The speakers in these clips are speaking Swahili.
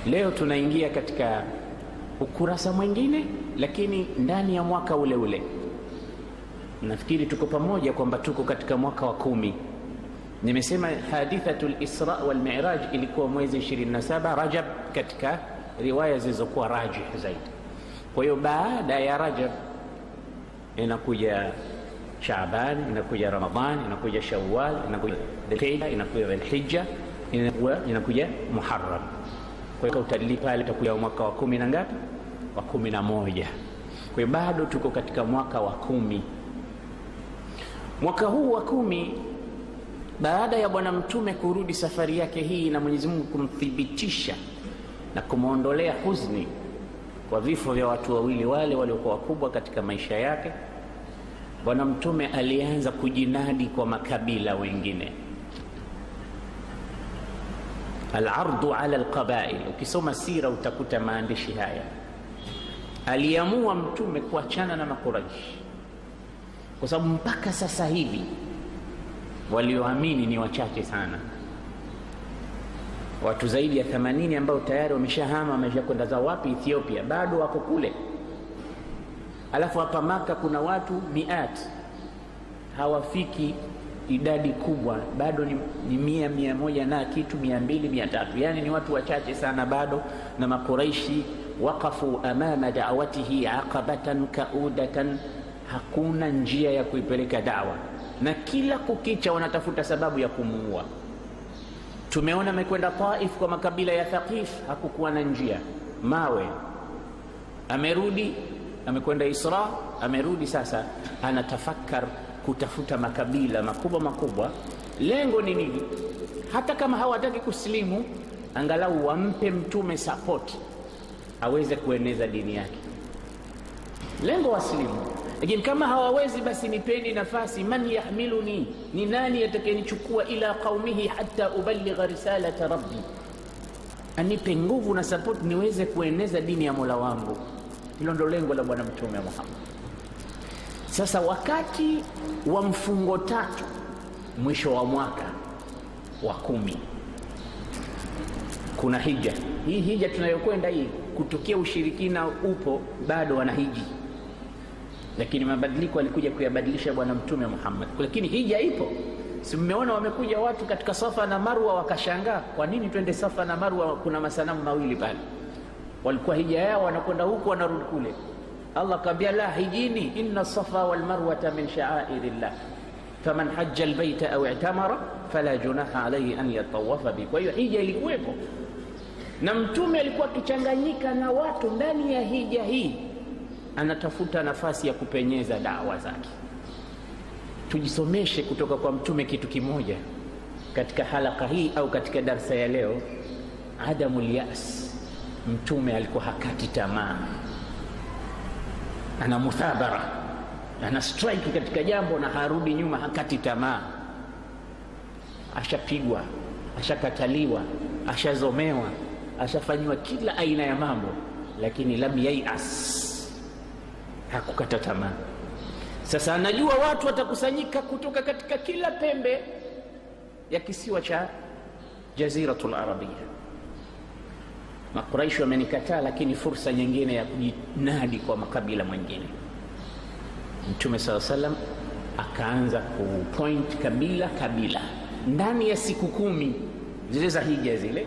Leo tunaingia katika ukurasa mwingine, lakini ndani ya mwaka ule ule. Nafikiri tuko pamoja kwamba tuko katika mwaka wa 10. Nimesema hadithatul Isra wal Mi'raj ilikuwa mwezi 27 Rajab katika riwaya zilizokuwa rajih zaidi. Kwa hiyo baada ya Rajab inakuja Shaaban, inakuja Ramadhan, inakuja Shawwal, inakuja Dhulhijja, inakuja Dhulhijja, inakuja Muharram. Kwa hiyo utalii pale utakuja mwaka wa 10 na ngapi? Wa 11. Kwa hiyo bado tuko katika mwaka wa 10. Mwaka huu wa 10 baada ya Bwana Mtume kurudi safari yake hii na Mwenyezi Mungu kumthibitisha na kumwondolea huzuni kwa vifo vya watu wawili wale waliokuwa wakubwa katika maisha yake, Bwana Mtume alianza kujinadi kwa makabila wengine. Al-ardu ala al-qabail. Ukisoma sira utakuta maandishi haya. Aliamua Mtume kuachana na Makuraishi, kwa sababu mpaka sasa hivi walioamini ni wachache sana. Watu zaidi ya 80 ambao tayari wameshahama, wameshakwenda zao wapi? Ethiopia, bado wako kule. Alafu hapa Maka kuna watu miat, hawafiki idadi kubwa, bado ni 100, 100 na kitu, 200, 300. Yani ni watu wachache sana bado. Na Makuraishi waqafu amama da'watihi aqabatan kaudatan, hakuna njia ya kuipeleka dawa, na kila kukicha wanatafuta sababu ya kumuua. Tumeona amekwenda Taif kwa makabila ya Thaqif, hakukuwa na njia, mawe. Amerudi, amekwenda Isra, amerudi sasa anatafakar kutafuta makabila makubwa makubwa. Lengo ni nini? Hata kama hawataki kusilimu, angalau wampe Mtume support aweze kueneza dini yake. Lengo wasilimu. Lakini kama hawawezi, basi nipeni nafasi. Man yahmiluni, ni nani atakayenichukua ila qaumihi hatta uballigha risalata rabbi, anipe nguvu na support niweze kueneza dini ya Mola wangu. Hilo ndo lengo la Bwana Mtume Muhammad. Sasa wakati wa mfungo 3 mwisho wa mwaka wa 10 kuna hija. Hii hija tunayokwenda hii, kutokea ushirikina upo, bado wanahiji, lakini mabadiliko alikuja kuyabadilisha Bwana Mtume Muhammad. Lakini hija ipo. Si mmeona wamekuja watu katika Safa na Marwa wakashangaa, kwa nini twende Safa na Marwa, kuna masanamu mawili pale? Walikuwa hija yao wanakwenda huko wanarudi kule. Allah akamwambia, la hijini, inna Safa wal Marwata min sha'airillah, faman hajja albayta aw i'tamara fala junaha alayhi an yatawafa bi. Kwa hiyo hija ilikuwepo, na Mtume alikuwa akichanganyika na watu ndani ya hija hii, anatafuta nafasi ya kupenyeza dawa zake. Tujisomeshe kutoka kwa Mtume kitu kimoja katika halaka hii au katika darsa ya leo, adamul yas. Mtume alikuwa hakati tamaa, ana muthabara, ana strike katika jambo na harudi nyuma, hakati tamaa. Ashapigwa, ashakataliwa, ashazomewa, ashafanywa kila aina ya mambo, lakini lam yaias, hakukata tamaa. Sasa anajua watu watakusanyika kutoka katika kila pembe ya kisiwa cha Jaziratul Arabia. Makuraishi wamenikataa, lakini fursa nyingine ya kujinadi kwa makabila mwingine. Mtume sallallahu alaihi wasallam akaanza kupoint kabila ndani ya siku 10 zile za hija zile.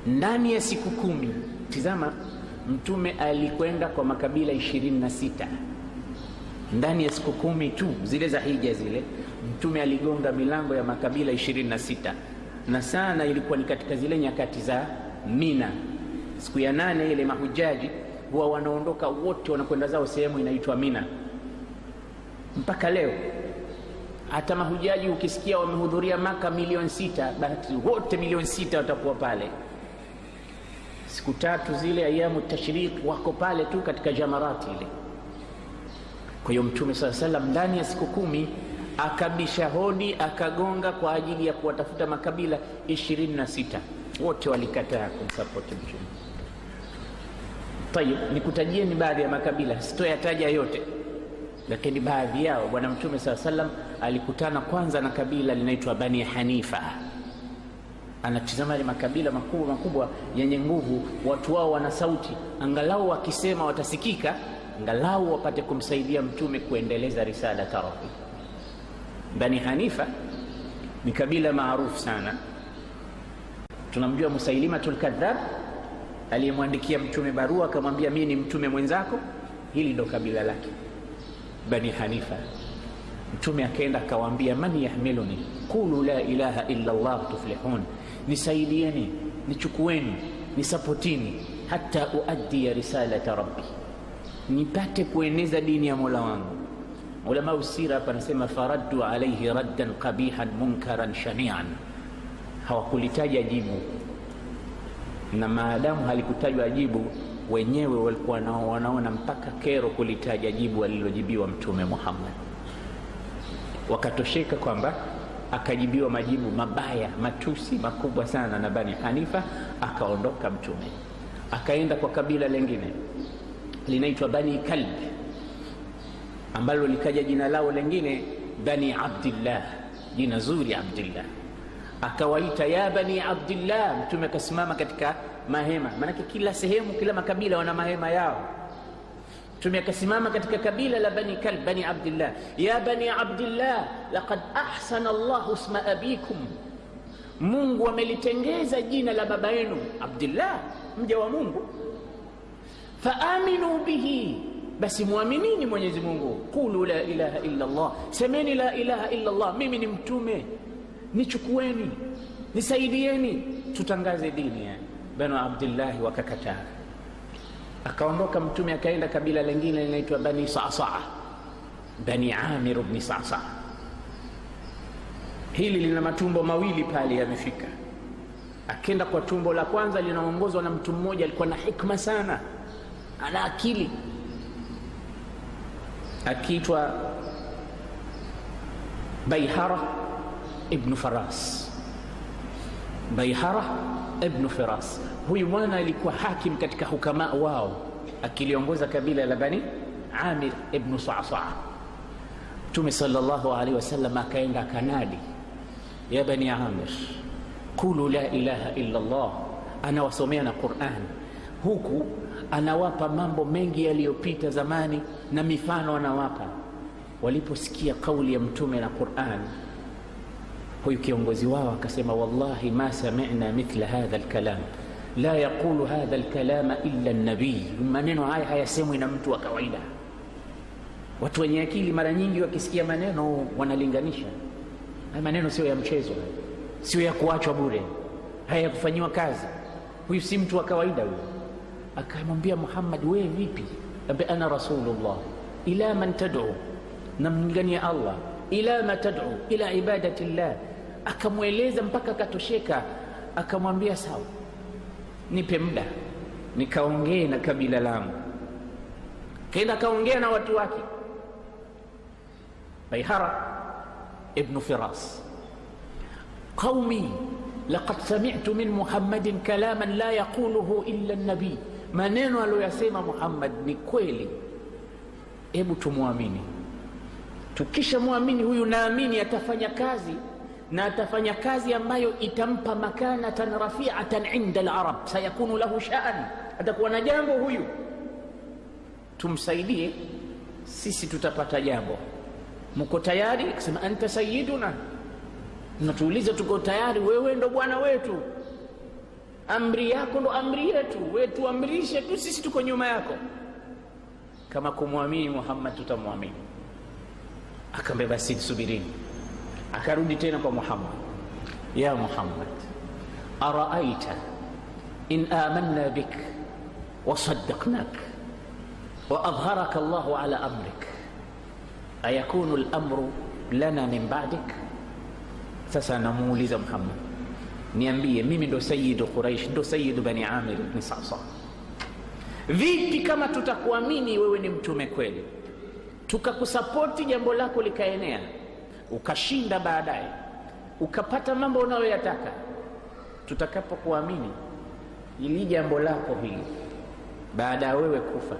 Ndani ya siku 10, tizama, Mtume alikwenda kwa makabila 26 ndani ya siku 10 tu zile za hija zile. Mtume aligonga milango ya makabila 26, na sana ilikuwa ni katika zile nyakati za Mina. Siku ya 8 ile mahujaji huwa wanaondoka wote, wanakwenda zao sehemu inaitwa Mina. Mpaka leo hata mahujaji ukisikia wamehudhuria Maka milioni 6, basi wote milioni 6 watakuwa pale siku 3 zile ayamu tashriq, wako pale tu katika jamarati ile. Kwa hiyo Mtume sallallahu alaihi wasallam ndani ya siku 10 akabisha hodi, akagonga kwa ajili ya kuwatafuta makabila 26. Wote walikataa kumsupport Mtume. Tayeb, nikutajieni baadhi ya makabila, sitoyataja yote, lakini baadhi yao. Bwana Mtume sallallahu alaihi wasallam alikutana kwanza na kabila linaitwa Bani Hanifa. anatizama ile makabila makubwa yenye nguvu, watu wao wana sauti, angalau wakisema watasikika, angalau wapate kumsaidia mtume kuendeleza risala tarafi. Bani Hanifa ni kabila maarufu sana. Tunamjua Musailimatul Kadhab aliyemwandikia mtume barua akamwambia mimi ni mtume mwenzako. Hili ndo kabila lake, Bani Hanifa. Mtume akaenda akawaambia, man yahmiluni qulu la ilaha illa Allah tuflihun, nisaidieni, nichukueni, nisapotini, hata uaddi risalata rabbi, nipate kueneza dini ya Mola wangu. Ulama usira hapa nasema faraddu alayhi raddan qabihan munkaran shani'an, hawakulitaja jibu, na maadamu halikutajwa jibu, wenyewe walikuwa wanaona mpaka kero kulitaja jibu alilojibiwa mtume Muhammad. Wakatosheka kwamba akajibiwa majibu mabaya, matusi makubwa sana na Bani Hanifa. Akaondoka mtume akaenda kwa kabila lingine linaitwa Bani Kalb, ambalo likaja jina lao lingine Bani Abdillah, jina zuri Abdillah. Akawaita ya Bani Abdillah. Mtume akasimama katika mahema, maanake kila sehemu, kila makabila wana mahema yao. Mtume akasimama katika kabila la Bani Kalb, Bani Abdillah, ya Bani Abdillah laqad ahsana Allahu isma abikum, Mungu amelitengeza jina la baba yenu Abdillah, mja wa Mungu. Faaminu bihi, basi muaminini Mwenyezi Mungu. Qulu la ilaha illa Allah, semeni la ilaha illa Allah, mimi ni mtume, nichukueni, nisaidieni, tutangaze dini ya Bani Abdillah. Wakakataa. Akaondoka mtume akaenda kabila lingine linaitwa Bani Sa'sa'a, Bani Amir ibn Sa'sa'a. Hili lina matumbo mawili pale yamefika. Akenda kwa tumbo la kwanza, linaongozwa na mtu mmoja alikuwa na hikma sana, ana akili, akiitwa Bayhara ibn Faras. Bayhara ibn Faras, huyu mwana alikuwa hakim katika hukama wao, akiliongoza kabila la Bani Amir ibn Sa'sa'a. Mtume sallallahu alaihi wasallam akaenda akanadi, ya Bani Amir qulu la ilaha illa Allah. Anawasomea na Qur'an, huku anawapa mambo mengi yaliyopita zamani na mifano anawapa. Waliposikia kauli ya mtume na Qur'an, huyu kiongozi wao akasema, wallahi ma sami'na mithla hadha alkalam, la yaqulu hadha alkalama illa an-nabiy. Maneno haya hayasemwi na mtu wa kawaida. Watu wenye akili mara nyingi wakisikia maneno wanalinganisha. Haya maneno sio ya mchezo, sio ya kuachwa bure, haya ya kufanyiwa kazi. Huyu si mtu wa kawaida huyu. Akamwambia Muhammad, wewe vipi? Ambe ana rasulullah, ila man tad'u, namlingania Allah, ila ma tad'u, ila ibadati llah. Akamweleza mpaka akatosheka. Akamwambia sawa, nipe muda nikaongee na kabila langu. Kaenda kaongea na watu wake. Bayhara ibn Firas, qaumi laqad sami'tu min Muhammadin kalaman la yaquluhu illa an-nabi, maneno aliyosema Muhammad ni kweli, hebu tumwamini. Tukisha muamini huyu, naamini atafanya kazi, na atafanya kazi ambayo itampa makanatan rafi'atan 'inda al-arab, sayakunu lahu sha'an, atakuwa na jambo huyu, tumsaidie sisi, tutapata jambo. Mko tayari? Akasema anta sayyiduna, natuuliza tuko tayari, wewe ndo bwana wetu, amri yako ndo amri yetu, wewe tuamrishe tu, sisi tuko nyuma yako. Kama kumwamini Muhammad tutamwamini. Akamwambia basi subirini. Akarudi tena kwa Muhammad, ya Muhammad araaita in amanna bik wa saddaqnak wa adharaka Allahu ala amrik ayakunu al-amru lana min ba'dik. Sasa namuuliza Muhammad, niambie, mimi ndo sayyidu Quraish, ndo sayyidu Bani Amir ibn Sa'sa'a, vipi kama tutakuamini wewe ni mtume kweli, tukakusapoti, jambo lako likaenea, ukashinda, baadaye ukapata mambo unayoyataka, tutakapokuamini ili jambo lako hili, baada ya wewe kufa,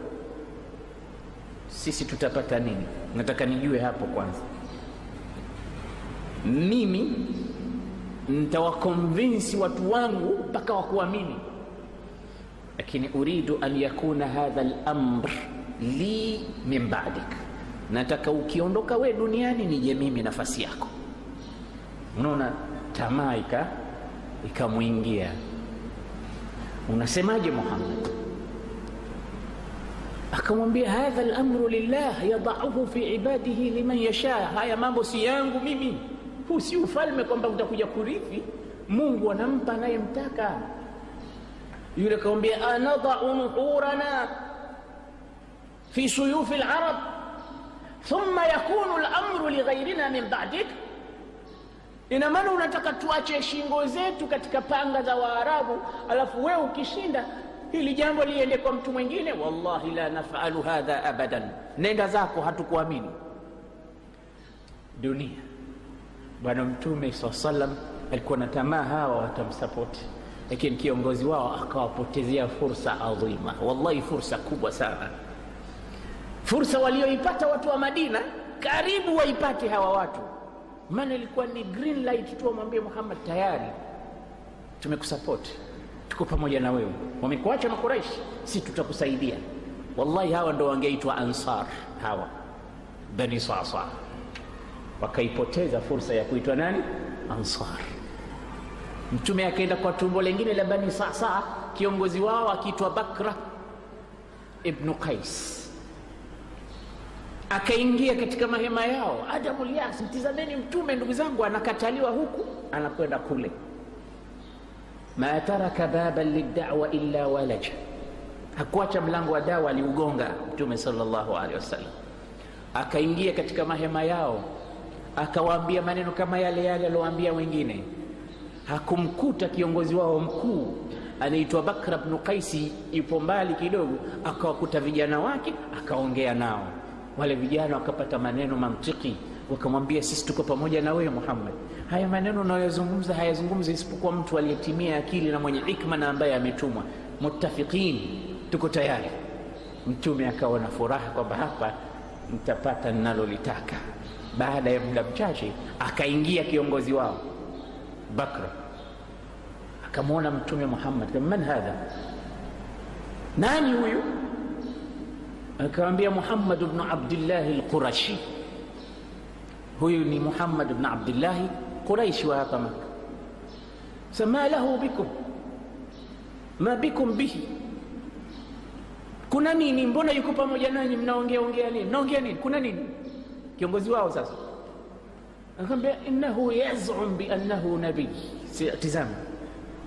sisi tutapata nini? Nataka nijue hapo kwanza. Mimi nitawakonvinsi watu wangu mpaka wakuamini, lakini uridu an yakuna hadha al-amr li min ba'dik, nataka ukiondoka we duniani nije mimi nafasi yako. Unaona tamaa ikamwingia. Unasemaje Muhammad? Akamwambia hadha al-amru lillah yada'uhu fi ibadihi liman yasha, haya mambo si yangu mimi, huu si ufalme kwamba utakuja kurithi, Mungu anampa anayemtaka. Yule akamwambia anada'u nuhurana fi suyufi al-arab thumma yakunu al-amru li ghayrina min ba'dik, ina maana unataka tuache shingo zetu katika panga za Waarabu, alafu wewe ukishinda hili jambo liende kwa mtu mwingine? Wallahi la naf'alu hadha abadan, nenda zako, hatukuamini. Dunia. Bwana Mtume SAW alikuwa na tamaa hawa watamsapoti, lakini kiongozi wao akawapotezea fursa adhima, wallahi fursa kubwa sana, fursa walioipata watu wa Madina karibu waipate hawa watu. Maana ilikuwa ni green light tu, wamwambie Muhammad tayari tumekusupport, tuko pamoja na wewe, wamekuacha Makuraish, si tutakusaidia. Wallahi hawa ndo wangeitwa Ansar, hawa Bani Sa'sa, wakaipoteza fursa ya kuitwa nani? Ansar. Mtume akaenda kwa tumbo lingine la Bani Sa'sa, kiongozi wao akiitwa Bakra ibn Qais, akaingia katika mahema yao. Adamul Yas, mtizameni Mtume ndugu zangu, anakataliwa huku anakwenda kule. Ma taraka baban lid'wa illa walaja, hakuacha mlango wa dawa, aliugonga Mtume sallallahu alaihi wasallam. Akaingia katika mahema yao, akawaambia maneno kama yale yale aliyowaambia wengine. Hakumkuta kiongozi wao mkuu anaitwa Bakra ibn Qaisi yupo mbali kidogo, akawakuta vijana wake, akaongea nao. Wale vijana wakapata maneno mantiki, wakamwambia sisi tuko pamoja na wewe Muhammad, haya maneno unayozungumza hayazungumzi isipokuwa mtu aliyetimia akili na mwenye hikma na ambaye ametumwa, muttafiqin, tuko tayari. Mtume akawa na furaha kwamba hapa mtapata ninalolitaka. Baada ya muda mchache akaingia kiongozi wao Bakra, akamwona Mtume Muhammad, man hadha, nani huyu? Akamwambia Muhammad ibn Abdullah al-Qurashi, huyu ni Muhammad ibn Abdullah Quraishi wa hapa Makka. Sama lahu bikum, ma bikum bihi, kuna nini? Mbona yuko pamoja nanyi? Mnaongea nini? Mnaongea nini? Kuna nini? Kiongozi wao sasa akamwambia innahu yaz'um bi annahu nabii. Tizama,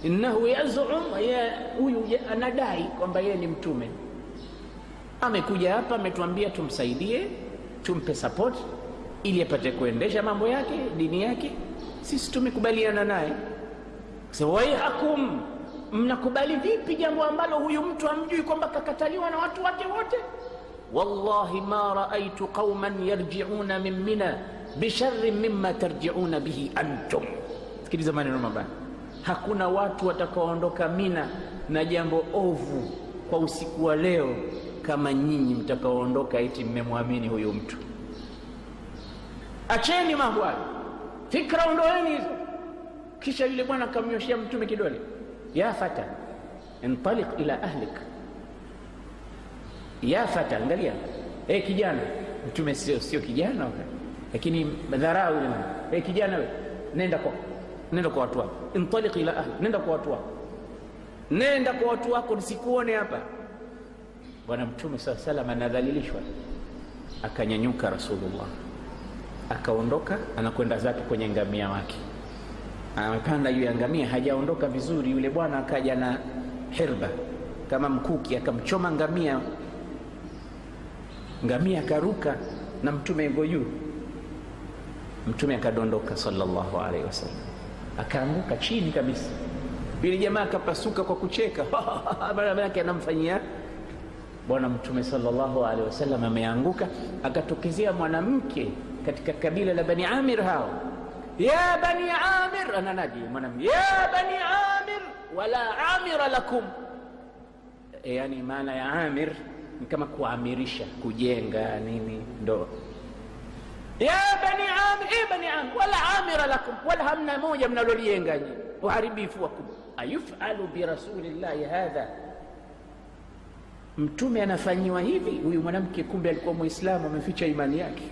innahu yaz'um, huyu anadai kwamba yeye ni mtume, amekuja hapa ametuambia tumsaidie, tumpe support ili apate kuendesha mambo yake, dini yake. Sisi tumekubaliana naye. Sasa waihakum, mnakubali vipi jambo ambalo huyu mtu hamjui kwamba kakataliwa na watu wake wote? Wallahi ma raaitu qauman yarji'una min Mina bisharrin mimma tarji'una bihi antum. Sikiliza maneno mabaya, hakuna watu watakaoondoka Mina na jambo ovu kwa usiku wa leo kama nyinyi mtakaoondoka eti mmemwamini huyu mtu. Acheni mambo hayo, fikra ondoeni hizo. Kisha yule bwana akamnyoshia Mtume kidole, ya fata intaliq ila ahlik, ya fata, angalia kijana. Mtume sio kijana, lakini dharau ile. Kijana wewe, nenda kwa watu wako, intaliq ila ahlik, nenda kwa watu wako, nenda kwa watu wako, nisikuone hapa. Bwana Mtume sallallahu alaihi wasallam anadhalilishwa, akanyanyuka Rasulullah, akaondoka, anakwenda zake kwenye ngamia wake. Amepanda yule ngamia, hajaondoka vizuri, yule bwana akaja na hirba kama mkuki, akamchoma ngamia akaruka, na Mtume yuko juu. Mtume akadondoka sallallahu alaihi wasallam, akaanguka chini kabisa. Yule jamaa akapasuka kwa kucheka, baba yake anamfanyia. Bwana Mtume sallallahu alaihi wasallam ameanguka, akatokezea mwanamke katika kabila la Bani Amir hao, ya Bani Amir, ananaji mwanamke, ya Bani Amir wala amira lakum. Yani maana ya Amir ni kama kuamirisha, kujenga nini, ndo ya bani Amir, bani Amir, wala amira lakum, wala hamna moja mnalolienga nyinyi, uharibifu wakum. Ayufalu bi rasulillahi hadha, mtume anafanyiwa hivi? Huyu mwanamke kumbe alikuwa Muislamu, ameficha imani yake.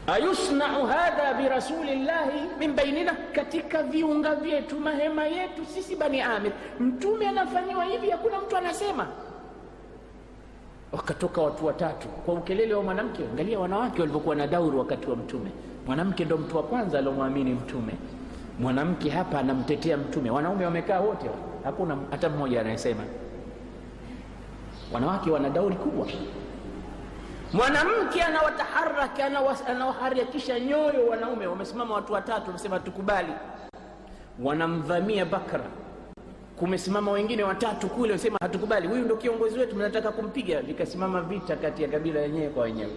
Ayusna'u hadha bi rasulillahi min bainina, katika viunga vyetu, mahema yetu sisi bani Amir, mtume anafanyiwa hivi, hakuna mtu anasema. Wakatoka watu watatu kwa ukelele wa mwanamke. Angalia wanawake walivyokuwa na dauri wakati wa mtume. Mwanamke ndo mtu wa kwanza aliyomwamini mtume. Mwanamke hapa anamtetea mtume, wanaume wamekaa wote, hakuna hata mmoja anayesema. Wanawake wana dauri kubwa. Mwanamke anawataharaka, anawaharakisha nyoyo wanaume. Wamesimama watu watatu, wanasema tukubali. Wanamdhamia Bakra, kumesimama wengine watatu kule, wanasema hatukubali, huyu ndio kiongozi wetu, mnataka kumpiga. Vikasimama vita kati ya kabila yenyewe kwa wenyewe.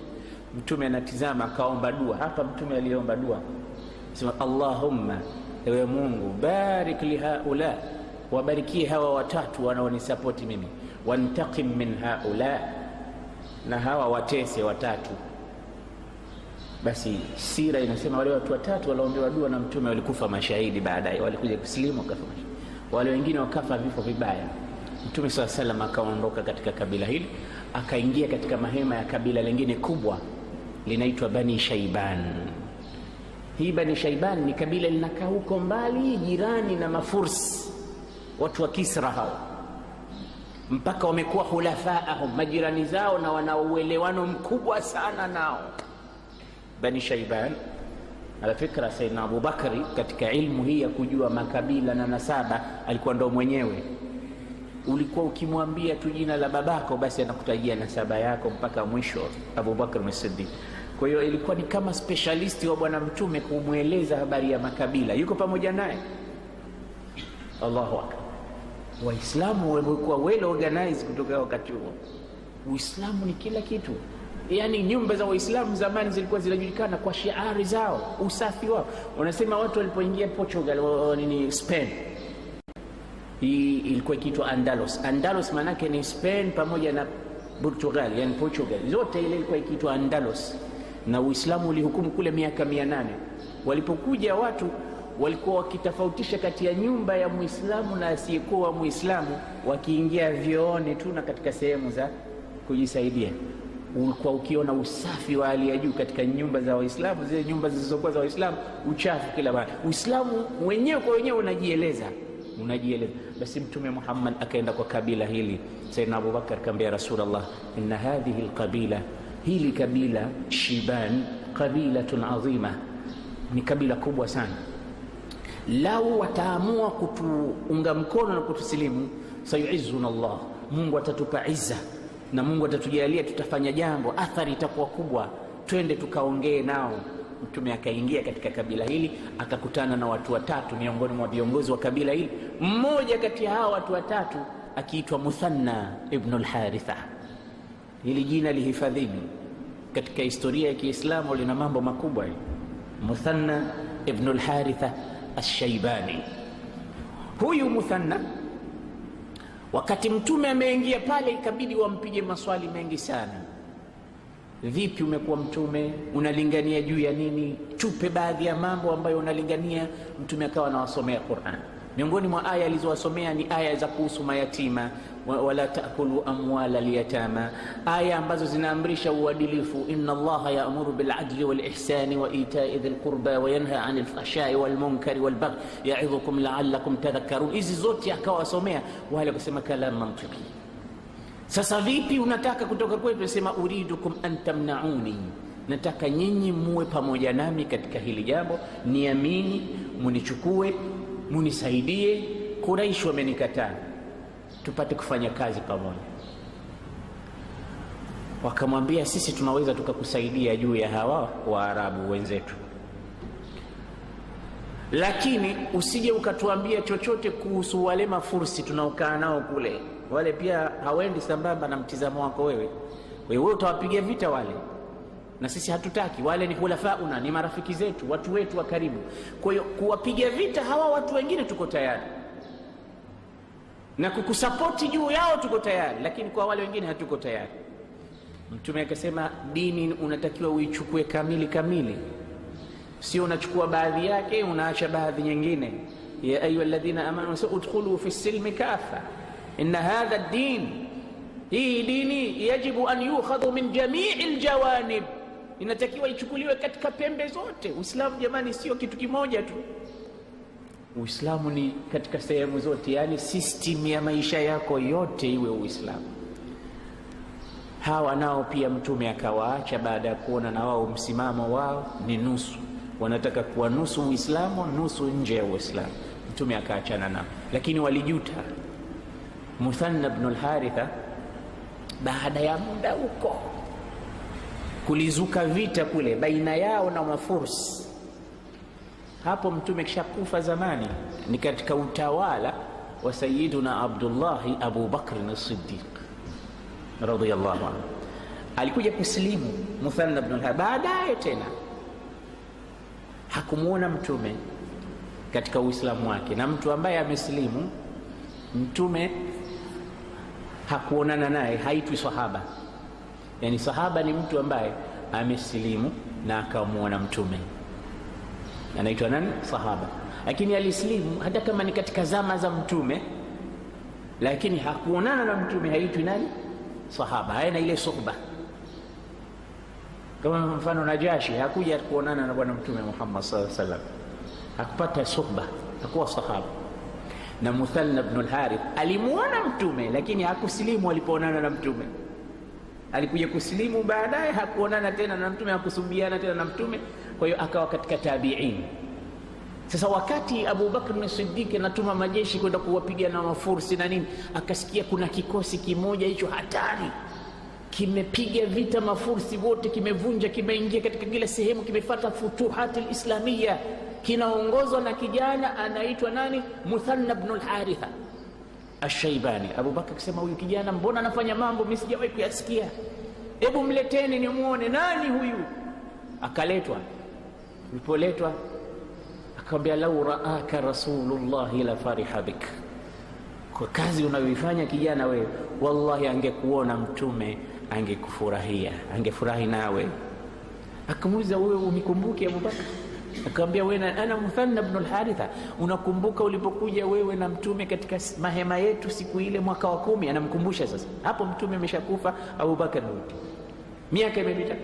Mtume anatizama, akaomba dua. Hapa mtume aliomba dua, sema Allahumma, ewe Mungu, barik li haula, wabarikie hawa watatu wanaonisapoti mimi, wantaqim min haula, na hawa watese watatu. Basi sira inasema wale watu watatu walioombewa dua na mtume walikufa mashahidi, baadaye walikuja kusilimu wakafa mashahidi, wale wengine wakafa vifo vibaya. Mtume sallallahu alaihi wasallam akaondoka katika kabila hili, akaingia katika mahema ya kabila lingine kubwa linaitwa Bani Shaiban. Hii Bani Shaiban ni kabila linakaa huko mbali, jirani na Mafursi, watu wa Kisra hao, mpaka wamekuwa khulafaahum, majirani zao, na wana uelewano mkubwa sana nao. Bani Shaiban, ala fikra, Sayyidina Abu Bakari katika ilmu hii ya kujua makabila na nasaba alikuwa ndo mwenyewe. Ulikuwa ukimwambia tu jina la babako, basi anakutajia nasaba yako mpaka mwisho, Abu Bakar as-Siddiq. Kwa hiyo ilikuwa ni kama specialisti wa bwana mtume kumweleza habari ya makabila, yuko pamoja naye. Allahu akbar. Waislamu walikuwa well organized kutoka wakati huo. Uislamu ni kila kitu. Yani nyumba za Waislamu zamani zilikuwa zinajulikana kwa shiari zao, usafi wao. Wanasema watu walipoingia Portugal, Spain, hii ilikuwa ikiitwa Andalus. Andalus maana yake ni Spain pamoja na Portugal, yani Portugal zote ile ilikuwa ikiitwa Andalus, na Uislamu ulihukumu kule miaka 800. Walipokuja watu walikuwa wakitofautisha kati ya nyumba ya Muislamu na asiyekuwa Muislamu, wakiingia vyooni tu na katika sehemu za kujisaidia. Ulikuwa ukiona usafi wa hali ya juu katika nyumba za Waislamu. Zile nyumba zilizokuwa za Waislamu, uchafu kila mahali. Uislamu wenyewe kwa wenyewe unajieleza. Basi Mtume Muhammad akaenda kwa kabila hili. Sayyidina Abu Bakar akamwambia Rasulullah, inna hadhihi alqabila, hili kabila Shiban, qabilatun azima, ni kabila kubwa sana. Lau wataamua kutuunga mkono na kutusilimu, sayuizzuna Allah, Mungu atatupa izza na Mungu atatujalia, tutafanya jambo, athari itakuwa kubwa, twende tukaongee nao. Mtume akaingia katika kabila hili, akakutana na watu watatu miongoni mwa viongozi wa kabila hili. Mmoja kati ya hao watu watatu akiitwa Muthanna ibn al-Haritha. Hili jina lihifadhini katika historia ya Kiislamu, lina mambo makubwa. Muthanna ibn al-Haritha ash-Shaybani. Huyu Muthanna, wakati mtume ameingia pale, ikabidi wampige maswali mengi sana. Vipi umekuwa mtume? Unalingania juu ya nini? Chupe baadhi ya mambo ambayo unalingania. Mtume akawa anawasomea Qur'an. Miongoni mwa aya alizowasomea ni aya za kuhusu mayatima, wala taakulu amwala liyatama, aya ambazo zinaamrisha uadilifu. Inna Allaha ya'muru bil adli wal ihsani wa ita'i dhil qurba wa yanha 'anil fahsha'i wal munkari wal baghi ya'idhukum la'allakum tadhakkarun. Hizi zote akawasomea, wale kusema kalam mantiki. Sasa vipi unataka kutoka kwetu? Nasema uridukum an tamna'uni, nataka nyinyi muwe pamoja nami katika hili jambo, niamini, munichukue, munisaidie. Quraish wamenikataa, tupate kufanya kazi pamoja. Wakamwambia, sisi tunaweza tukakusaidia juu ya hawa Waarabu wenzetu, lakini usije ukatuambia chochote kuhusu wale Mafursi tunaokaa nao kule. Wale pia hawendi sambamba na mtizamo wako wewe. Wewe utawapigia vita wale, na sisi hatutaki. Wale ni khulafauna, ni marafiki zetu, watu wetu wa karibu. Kwa hiyo kuwapiga vita hawa watu wengine tuko tayari, na kukusapoti juu yao tuko tayari, lakini kwa wale wengine hatuko tayari. Mtume akasema dini unatakiwa uichukue kamili, sio unachukua baadhi yake unaacha baadhi nyingine. Ya ayuha alladhina amanu udkhulu fi silmi kafa inna hadha ad-din, hii dini yajibu an yukhadhu min jamii aljawanib, inatakiwa ichukuliwe katika pembe zote. Uislamu jamani sio kitu kimoja tu, Uislamu ni katika sehemu zote, yani system ya maisha yako yote iwe Uislamu. Hawa nao pia Mtume akawaacha baada ya kuona na wao msimamo wao ni nusu, wanataka kuwa nusu Uislamu nusu nje ya Uislamu. Mtume akaachana nao, lakini walijuta. Muthanna ibn al-Haritha, baada ya muda huko kulizuka vita kule baina yao na Mafursi. Hapo Mtume kishakufa zamani, ni katika utawala wa Sayyiduna Abdullahi Abu Bakr as-Siddiq radhiyallahu anhu. Alikuja kusilimu Muthanna ibn al-Haritha, baadaye tena hakumuona Mtume katika Uislamu wake. Na mtu ambaye amesilimu Mtume hakuonana naye haitwi sahaba. Yani sahaba ni mtu ambaye amesilimu na akamuona Mtume, anaitwa nani? Sahaba. Lakini alislimu hata kama ni katika zama za Mtume, lakini hakuonana na Mtume, haitwi nani? Sahaba. Haina ile suhba. Kama mfano Najashi hakuja kuonana na bwana Mtume Muhammad sallallahu alaihi wasallam, hakupata suhba, hakuwa sahaba. Na Muthanna ibn al-Harith alimuona Mtume lakini hakusilimu alipoonana na Mtume. Alikuja kusilimu baadaye, hakuonana tena na Mtume, hakusubiana tena na Mtume, kwa hiyo akawa katika tabi'in. Sasa wakati Abu Bakr as-Siddiq anatuma majeshi kwenda kuwapiga na Wafursi na nini, akasikia kuna kikosi kimoja hicho hatari kimepiga vita Mafursi wote, kimevunja, kimeingia katika kila sehemu, kimefuata futuhati al-islamia, kinaongozwa na kijana anaitwa nani? Muthanna ibn al-Haritha ash-Shaybani. Abu Bakr akasema, huyu kijana mbona anafanya mambo mimi sijawahi kuyasikia, hebu mleteni nimuone nani huyu. Akaletwa. Alipoletwa akamwambia, lau raaka rasulullah la fariha bik, kwa kazi unayoifanya kijana wewe, wallahi angekuona Mtume angekufurahia, angefurahi nawe. Akamuuliza, wewe unikumbuke Abu Bakr? Akamwambia, wewe ana Muthanna ibn al-Haritha, unakumbuka ulipokuja wewe na Mtume katika mahema yetu siku ile mwaka wa 10? Anamkumbusha sasa. Hapo Mtume ameshakufa, Abu Bakr ndio miaka imepita,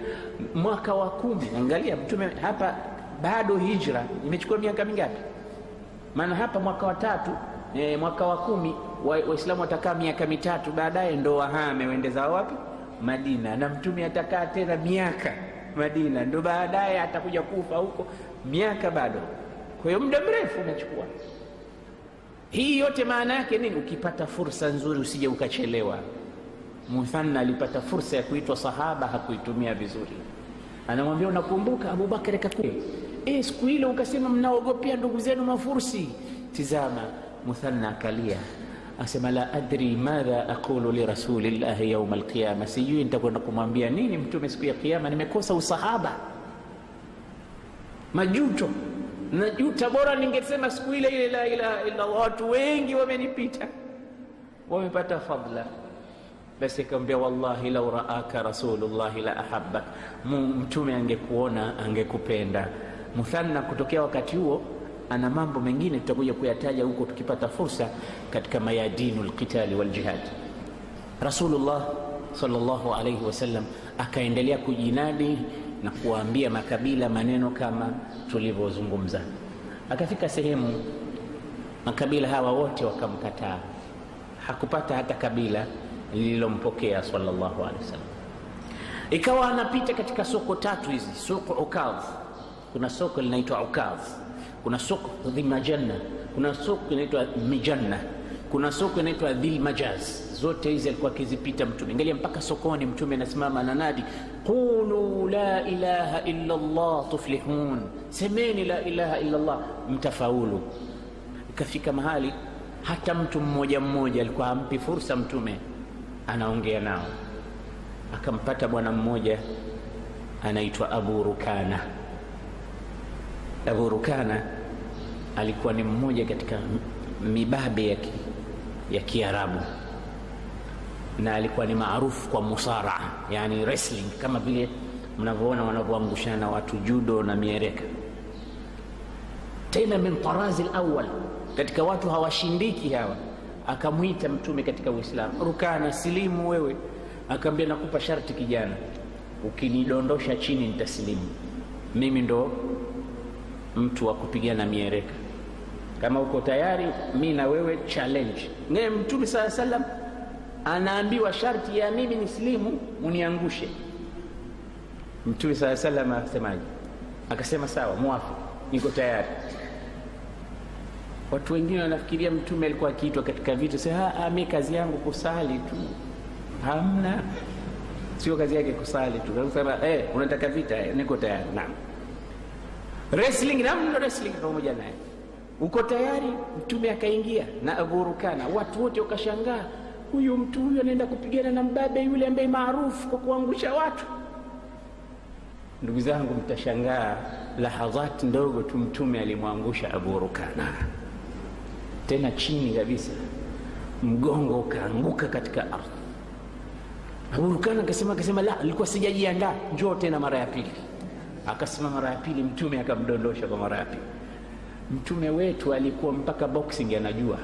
mwaka wa 10. Angalia Mtume hapa bado hijra imechukua miaka mingapi? Maana hapa mwaka wa 3, mwaka wa 10 Waislamu watakaa miaka mitatu, baadaye ndo wahame waende zao wapi? Madina. Na Mtume atakaa tena miaka Madina, ndo baadaye atakuja kufa huko, miaka bado. Kwa hiyo muda mrefu umechukua. Hii yote maana yake nini? Ukipata fursa nzuri usije ukachelewa. Muthanna alipata fursa ya kuitwa sahaba, hakuitumia vizuri. Anamwambia, unakumbuka Abu Bakr akakuja siku ile ukasema mnaogopea ndugu zenu Mafursi? Tizama, Muthanna akalia, asema, la adri madha aqulu li rasulillahi yawm alqiyama, sijui nitakwenda kumwambia nini Mtume siku ya Kiyama, nimekosa usahaba. Majuto, najuta, bora ningesema siku ile la ilaha illa Allah, watu wengi wamenipita, wamepata fadla. Basi akamwambia, wallahi law raaka rasulullah la ahabbak, Mtume angekuona angekupenda. Muthanna kutokea wakati huo ana mambo mengine tutakuja kuyataja huko tukipata fursa katika mayadinul qitali wal jihad. Rasulullah sallallahu alayhi wasallam akaendelea kujinadi na kuwaambia makabila maneno kama tulivyozungumza. Akafika sehemu makabila hawa wote wakamkataa, hakupata hata kabila lililompokea sallallahu alayhi wasallam. Ikawa anapita katika soko tatu hizi, soko Ukadh, kuna soko linaitwa Ukadh, kuna soko Dhimajanna, kuna soko inaitwa Mijanna, kuna soko inaitwa Dhil Majaz. Zote hizi alikuwa akizipita Mtume. Angalia mpaka sokoni Mtume anasimama ananadi, qulu la ilaha illa Allah tuflihun, semeni la ilaha illa Allah mtafaulu. Ikafika mahali hata mtu mmoja mmoja alikuwa hampi fursa Mtume, anaongea nao. Akampata bwana mmoja anaitwa Abu Rukana. Abu Rukana alikuwa ni mmoja katika mibabe ya Kiarabu. na alikuwa ni maarufu kwa musara, yani wrestling, kama vile mnavyoona wanavyoangushana watu judo na miereka. Tena min tarazi al-awwal, katika watu hawashindiki hawa. Akamwita Mtume katika Uislamu, Rukana, silimu wewe. Akamwambia, nakupa sharti kijana, ukinidondosha chini nitasilimu, mimi ndo mtu wa kupigana miereka. Kama uko tayari, mimi na wewe challenge. Naye Mtume sallallahu alaihi wasallam anaambiwa sharti ya mimi nislimu, uniangushe. Mtume sallallahu alaihi wasallam akasemaje? Akasema sawa, muafiki, niko tayari. Watu wengine wanafikiria Mtume alikuwa akiitwa katika vitu, sasa mimi kazi yangu kusali tu. Hamna, sio kazi yake kusali tu. Anasema unataka vita, niko tayari. Naam. Wrestling, naam, wrestling pamoja naye. Uko tayari? Mtume akaingia na Abu Rukana, watu wote wakashangaa, huyu mtu huyu anaenda kupigana na mbabe yule ambaye maarufu kwa kuangusha watu. Ndugu zangu, mtashangaa, lahadhati ndogo tu Mtume alimwangusha Abu Rukana, tena chini kabisa, mgongo ukaanguka katika ardhi. Abu Rukana akasema la, alikuwa sijajiandaa, njoo tena mara ya pili. Akasema mara ya pili, Mtume akamdondosha kwa mara ya pili. Mtume wetu alikuwa mpaka boxing anajua,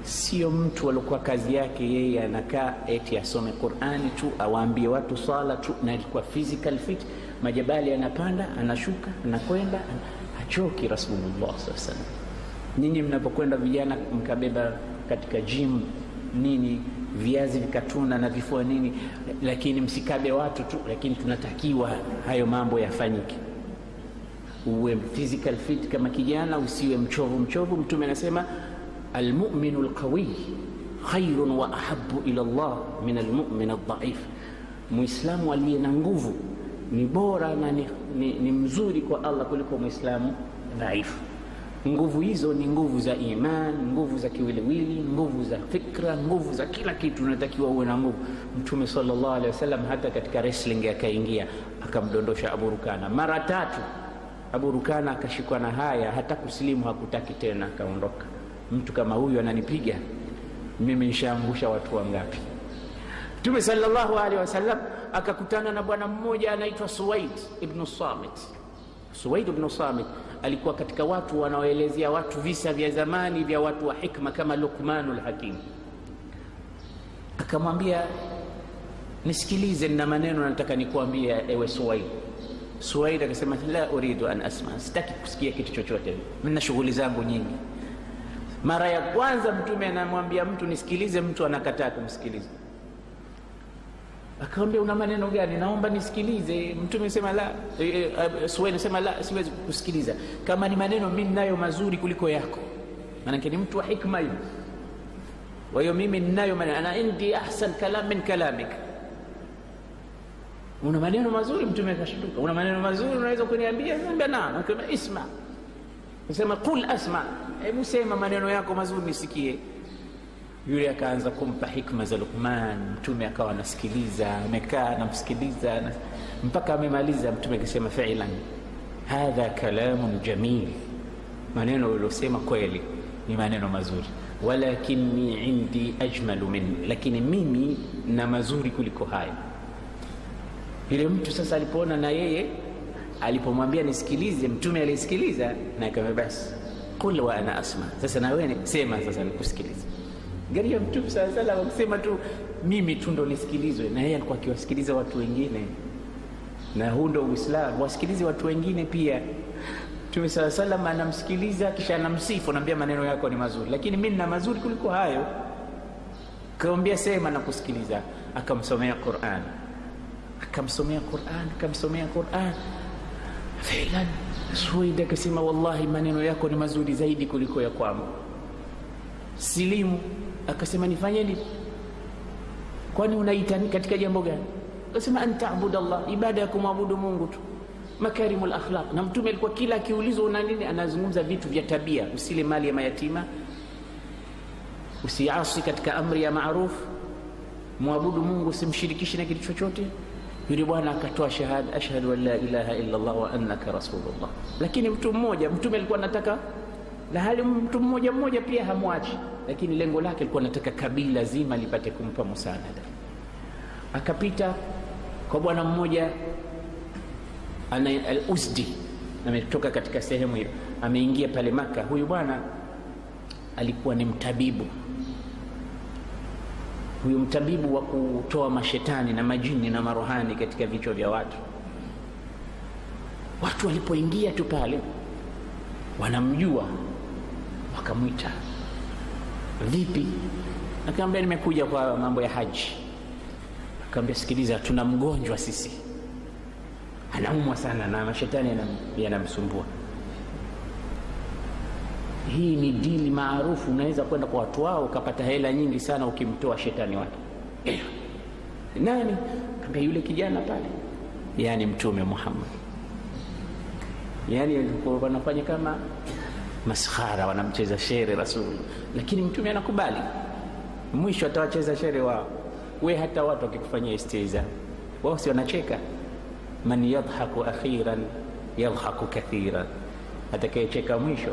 sio mtu alikuwa kazi yake yeye anakaa eti asome Qur'ani tu, awaambie watu swala tu, na alikuwa physical fit. Majabali anapanda, anashuka, anakwenda, hachoki Rasulullah sallallahu alaihi wasallam. Nyinyi mnapokwenda vijana mkabeba katika gym nini, viazi vikatuna na vifua nini, lakini msikabe watu tu, lakini tunatakiwa hayo mambo yafanyike. Uwe physical fit kama kijana, usiwe mchovu. Mtume anasema almu'minu alqawi khairun wa ahabbu ila Allah min almu'min aldha'if. Muislamu aliye na nguvu ni bora na ni mzuri kwa Allah kuliko muislamu dhaifu. Nguvu hizo ni nguvu za iman, nguvu za kiwiliwili, nguvu za fikra, nguvu za kila kitu. Unatakiwa uwe na nguvu. Mtume sallallahu alaihi wasallam hata katika wrestling akaingia, akamdondosha Abu Rukana mara 3. Abu Rukana akashikwa na haya, hata kusilimu hakutaki tena, akaondoka. Mtu kama huyu ananipiga mimi, nishaangusha watu wangapi? Mtume sallallahu alaihi wasallam akakutana na bwana mmoja anaitwa Suwaid ibn Samit. Suwaid ibn Samit alikuwa katika watu wanaoelezea watu visa vya zamani vya watu wa hikma kama Luqmanul Hakim. Akamwambia, nisikilize na maneno nataka nikuambia ewe Suwaid. Suwaid akasema, la uridu an asma, sitaki kusikia kitu chochote, mimi na shughuli zangu nyingi. Mara ya kwanza Mtume anamwambia mtu nisikilize, mtu anakataa kumsikiliza. Akamwambia, una maneno gani? Naomba nisikilize. Mtume anasema la, Suwaid anasema la, siwezi kusikiliza. Kama ni maneno mimi ninayo mazuri kuliko yako. Maana ni mtu wa hikma hiyo. Kwa hiyo mimi ninayo maneno, ana indi ahsan kalam min kalamik. Una maneno mazuri? Mtume akashtuka. Una maneno mazuri unaweza kuniambia? Anambia naam. Akasema isma. Anasema qul asma, hebu sema maneno yako mazuri nisikie. Yule akaanza kumpa hikma za Luqman. Mtume akawa anasikiliza, amekaa anamsikiliza mpaka amemaliza. Mtume akasema, fi'lan hadha kalamun jamil, maneno uliyosema kweli ni maneno mazuri, walakinni indi ajmalu min, lakini mimi na mazuri kuliko haya. Yule mtu sasa alipoona na yeye alipomwambia nisikilize, Mtume alisikiliza na akamwambia, basi qul wa ana asma, sasa na wewe sema, sasa nikusikilize. Gari ya Mtume sallallahu alaihi wasallam akisema tu mimi tu ndo nisikilizwe, na yeye alikuwa akiwasikiliza watu wengine. Na huu ndo Uislamu, wasikilize watu wengine pia. Mtume sallallahu alaihi wasallam anamsikiliza kisha anamsifu, anamwambia maneno yako ni mazuri, lakini mimi nina mazuri kuliko hayo. Akamwambia sema na kusikiliza. Akamsomea Qur'an. Filan Suwaid akasema, wallahi maneno yako ni mazuri zaidi kuliko ya kwangu. Silimu. Akasema, nifanye nini? Kwani unaita katika jambo gani? Akasema, anta abudallah, ibada ya kumwabudu Mungu tu, makarimul akhlaq. Na Mtume alikuwa kila akiulizwa una nini anazungumza vitu vya tabia. Usile mali ya mayatima, usiasi katika amri ya maaruf, muabudu Mungu, usimshirikishi na kitu chochote. Yule bwana akatoa shahada, ashhadu an la ilaha illa Allah wa annaka rasulullah. Lakini mtu mmoja Mtume alikuwa anataka, na hali mtu mmoja pia hamwachi. lakini lengo lake alikuwa anataka kabila zima lipate kumpa musaada. Akapita kwa bwana mmoja ana al-Uzdi, ametoka katika sehemu hiyo, ameingia pale Maka. Huyu bwana alikuwa ni mtabibu, huyu mtabibu wa kutoa mashetani na majini na marohani katika vichwa vya watu. Watu walipoingia tu pale wanamjua, wakamwita, vipi? Akamwambia nimekuja kwa mambo ya haji. Akamwambia sikiliza, tuna mgonjwa sisi, anaumwa sana na mashetani yanamsumbua. Hii ni dini maarufu, unaweza kwenda kwa watu wao ukapata hela nyingi sana ukimtoa shetani wake. Nani? Akamwambia yule kijana pale, yani Mtume Muhammad. Yani wanafanya kama maskhara, wanamcheza shere Rasul, lakini Mtume anakubali. Mwisho atawacheza shere wao. We hata watu wakikufanyia istiza wao si wanacheka? Man yadhaku akhiran yadhaku kathiran, atakayecheka mwisho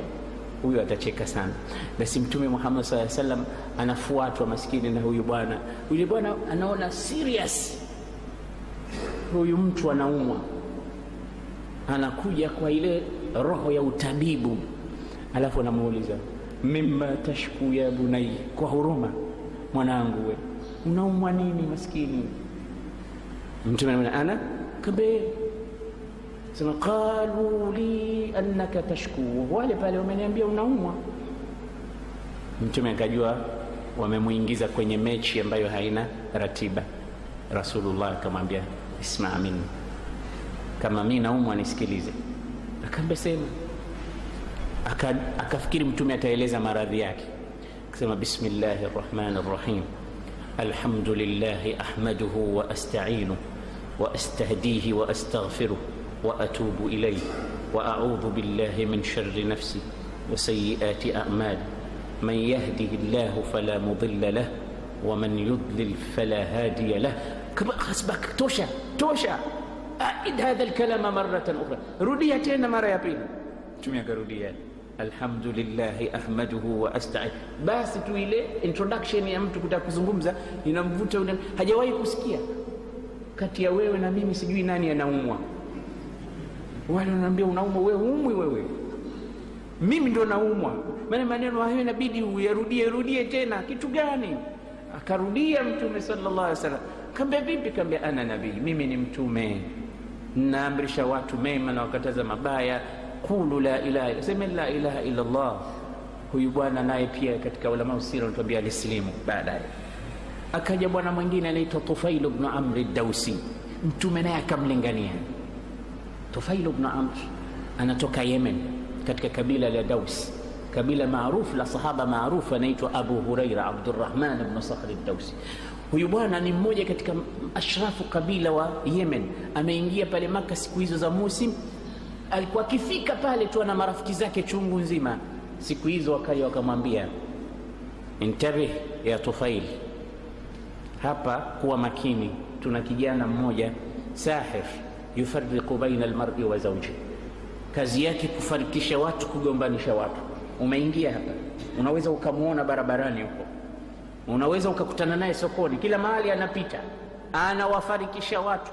huyo atacheka sana. Basi Mtume Muhammad sallallahu alaihi wasallam anafuatwa maskini na huyu bwana. Yule bwana anaona serious, huyu mtu anaumwa, anakuja kwa ile roho ya utabibu, alafu anamuuliza mimma tashku ya bunai, kwa huruma, mwanangu we unaumwa nini maskini? Mtume anamwambia ana kabe, sema qalu li annaka tashku, wale pale wameniambia unaumwa. Mtume akajua wamemuingiza kwenye mechi ambayo haina ratiba. Rasulullah akamwambia isma minni, kama mimi naumwa nisikilize. Akamwambia sema. Akafikiri Mtume ataeleza maradhi yake, akasema bismillahir rahmanir rahim, alhamdulillahi ahmaduhu wa asta'inuhu wa astahdihi wa astaghfiruh wa atubu ilayhi wa a'udhu billahi min sharri nafsi wa sayyiati a'mali, man yahdihillahu fala mudilla lahu wa man yudlil fala hadiya lahu. Kama hasbak, tosha, aid hadha alkalama maratan ukhra, rudia tena mara ya pili. Mtume akarudia alhamdulillahi ahmaduhu wa asta'in. Basi tu ile introduction ya mtu kutaka kuzungumza inamvuta yule, hajawahi kusikia. Kati ya wewe na mimi sijui nani anaumwa. Wale wananiambia unaumwa wewe, umwi wewe, mimi ndo naumwa. Maana maneno hayo inabidi uyarudie tena. Kitu gani? Akarudia Mtume sallallahu alaihi wasallam. Kaambia vipi? Kaambia ana nabii, mimi ni mtume, naamrisha watu mema na wakataza mabaya. Qulu la ilaha, sema la ilaha illa Allah. Huyu bwana naye pia katika ulama usira wanatuambia alislimu. Baadaye akaja bwana mwingine anaitwa Tufail ibn Amr ad-Dawsi, Mtume naye akamlingania. Tufail ibn Amr anatoka Yemen katika kabila la Daws, kabila maarufu la sahaba maarufu anaitwa Abu Huraira Abdurrahman ibn Sakhr ad-Dawsi. Huyu bwana ni mmoja katika ashrafu kabila wa Yemen, ameingia pale Maka siku hizo za musim. Alikuwa akifika pale tu na marafiki zake chungu nzima. Siku hizo wakaja wakamwambia intabih ya Tufail, hapa kuwa makini, tuna kijana mmoja sahir yufarriqu baina almar'i wa zawji, kazi yake kufarikisha watu, kugombanisha watu. Umeingia hapa, unaweza ukamuona barabarani huko, unaweza ukakutana naye sokoni, kila mahali anapita, anawafarikisha watu.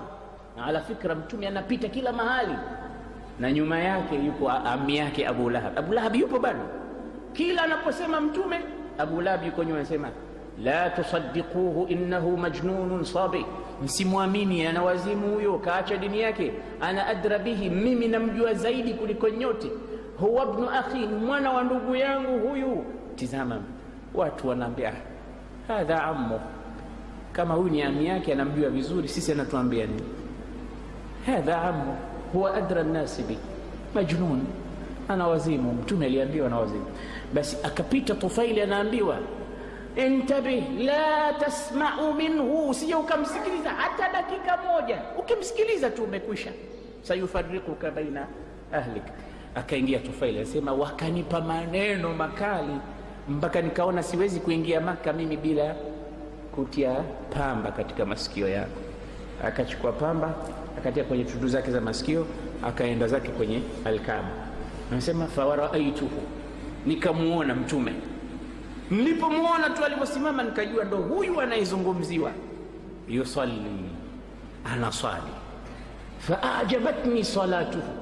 Na ala fikra Mtume anapita kila mahali, na nyuma yake yuko ammi yake Abu Lahab. Abu Lahab yupo bado, kila anaposema Mtume Abu Lahab yuko nyuma, anasema la tusaddiquhu innahu majnunun sabi, msimwamini, ana wazimu huyo, kaacha dini yake. Ana adra bihi, mimi namjua zaidi kuliko nyote. Huwa ibn akhi, mwana wa ndugu yangu huyu. Tizama, watu wanaambia hadha ammu, kama huyu ni ami yake anamjua vizuri, sisi anatuambia nini? Hadha ammu huwa adra an-nas bi majnun, ana wazimu. Mtume aliambiwa ana wazimu. Basi akapita Tufaili, anaambiwa intabih la tasma'u minhu, usije ukamsikiliza hata dakika moja. Ukimsikiliza tu umekwisha, sayufarriquka baina ahlik. Akaingia Tufaili, anasema wakanipa maneno makali mpaka nikaona siwezi kuingia Maka mimi bila kutia pamba katika masikio yako. Akachukua pamba akatia kwenye tundu zake za masikio, akaenda zake kwenye Al-Kaaba. Anasema fawaraaituhu, nikamuona Mtume Nilipomwona tu aliposimama nikajua ndo huyu anayezungumziwa. Yusalli, anasali. Faajabatni salatuhu,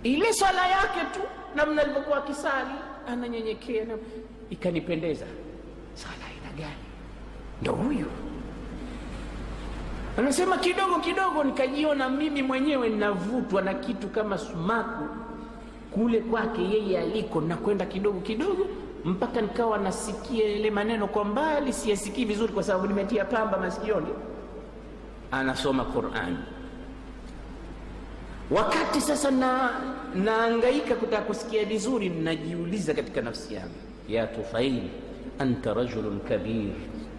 ile sala yake tu namna alivyokuwa akisali, ananyenyekea, ikanipendeza. Sala ina gani? Ndo huyu. Anasema kidogo kidogo nikajiona mimi mwenyewe ninavutwa na kitu kama sumaku kule kwake yeye aliko, na kwenda kidogo kidogo mpaka nikawa nasikia ile maneno kwa mbali, siyasikii vizuri kwa sababu nimetia pamba masikioni. Anasoma Qur'an. Wakati sasa naangaika kutaka kusikia vizuri, ninajiuliza katika nafsi yangu, ya Tufail, anta rajulun kabir,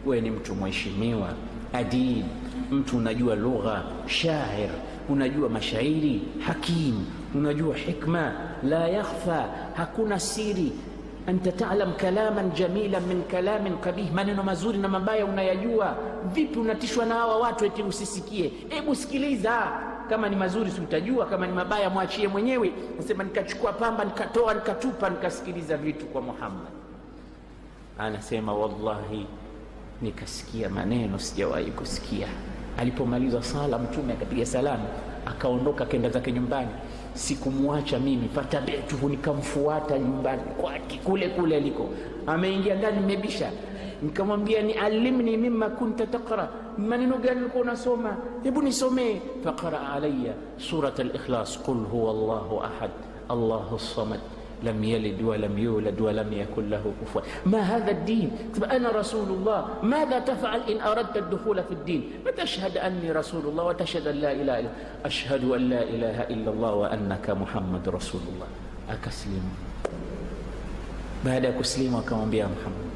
wewe ni mtu mheshimiwa, adib, mtu unajua lugha, shair, unajua mashairi, hakim, unajua hikma, la yakhfa, hakuna siri. Anta ta'lam kalaman jamilan min kalamin qabih, maneno mazuri na mabaya unayajua. Vipi unatishwa na hawa watu eti usisikie? Hebu sikiliza, kama ni mazuri si utajua, kama ni mabaya mwachie mwenyewe. Nasema nikachukua pamba, nikatoa, nikatupa, nikasikiliza vitu kwa Muhammad. Anasema wallahi nikasikia maneno sijawahi kusikia. Alipomaliza sala Mtume akapiga salamu akaondoka, kenda zake nyumbani. Sikumwacha mimi, fatabetuhu, nikamfuata nyumbani kwake kule kule aliko. Ameingia ndani, nimebisha, nikamwambia ni alimni mimma kunta taqra, maneno gani ulikuwa unasoma, hebu nisomee. Faqara alayya surat al-Ikhlas, qul huwa Allahu ahad Allahu samad lam yalid wa lam yulad wa lam yakul lahu kufuwan. Ma hadha ad-din? Ana rasulullah, madha taf'al in aradta ad-dukhula fi ad-din? Tashhad anni rasulullah wa tashhad an la ilaha illa ashhadu an la ilaha illa Allah wa annaka Muhammad rasulullah. Akaslimu. Baada ya kuslimu akamwambia Muhammad,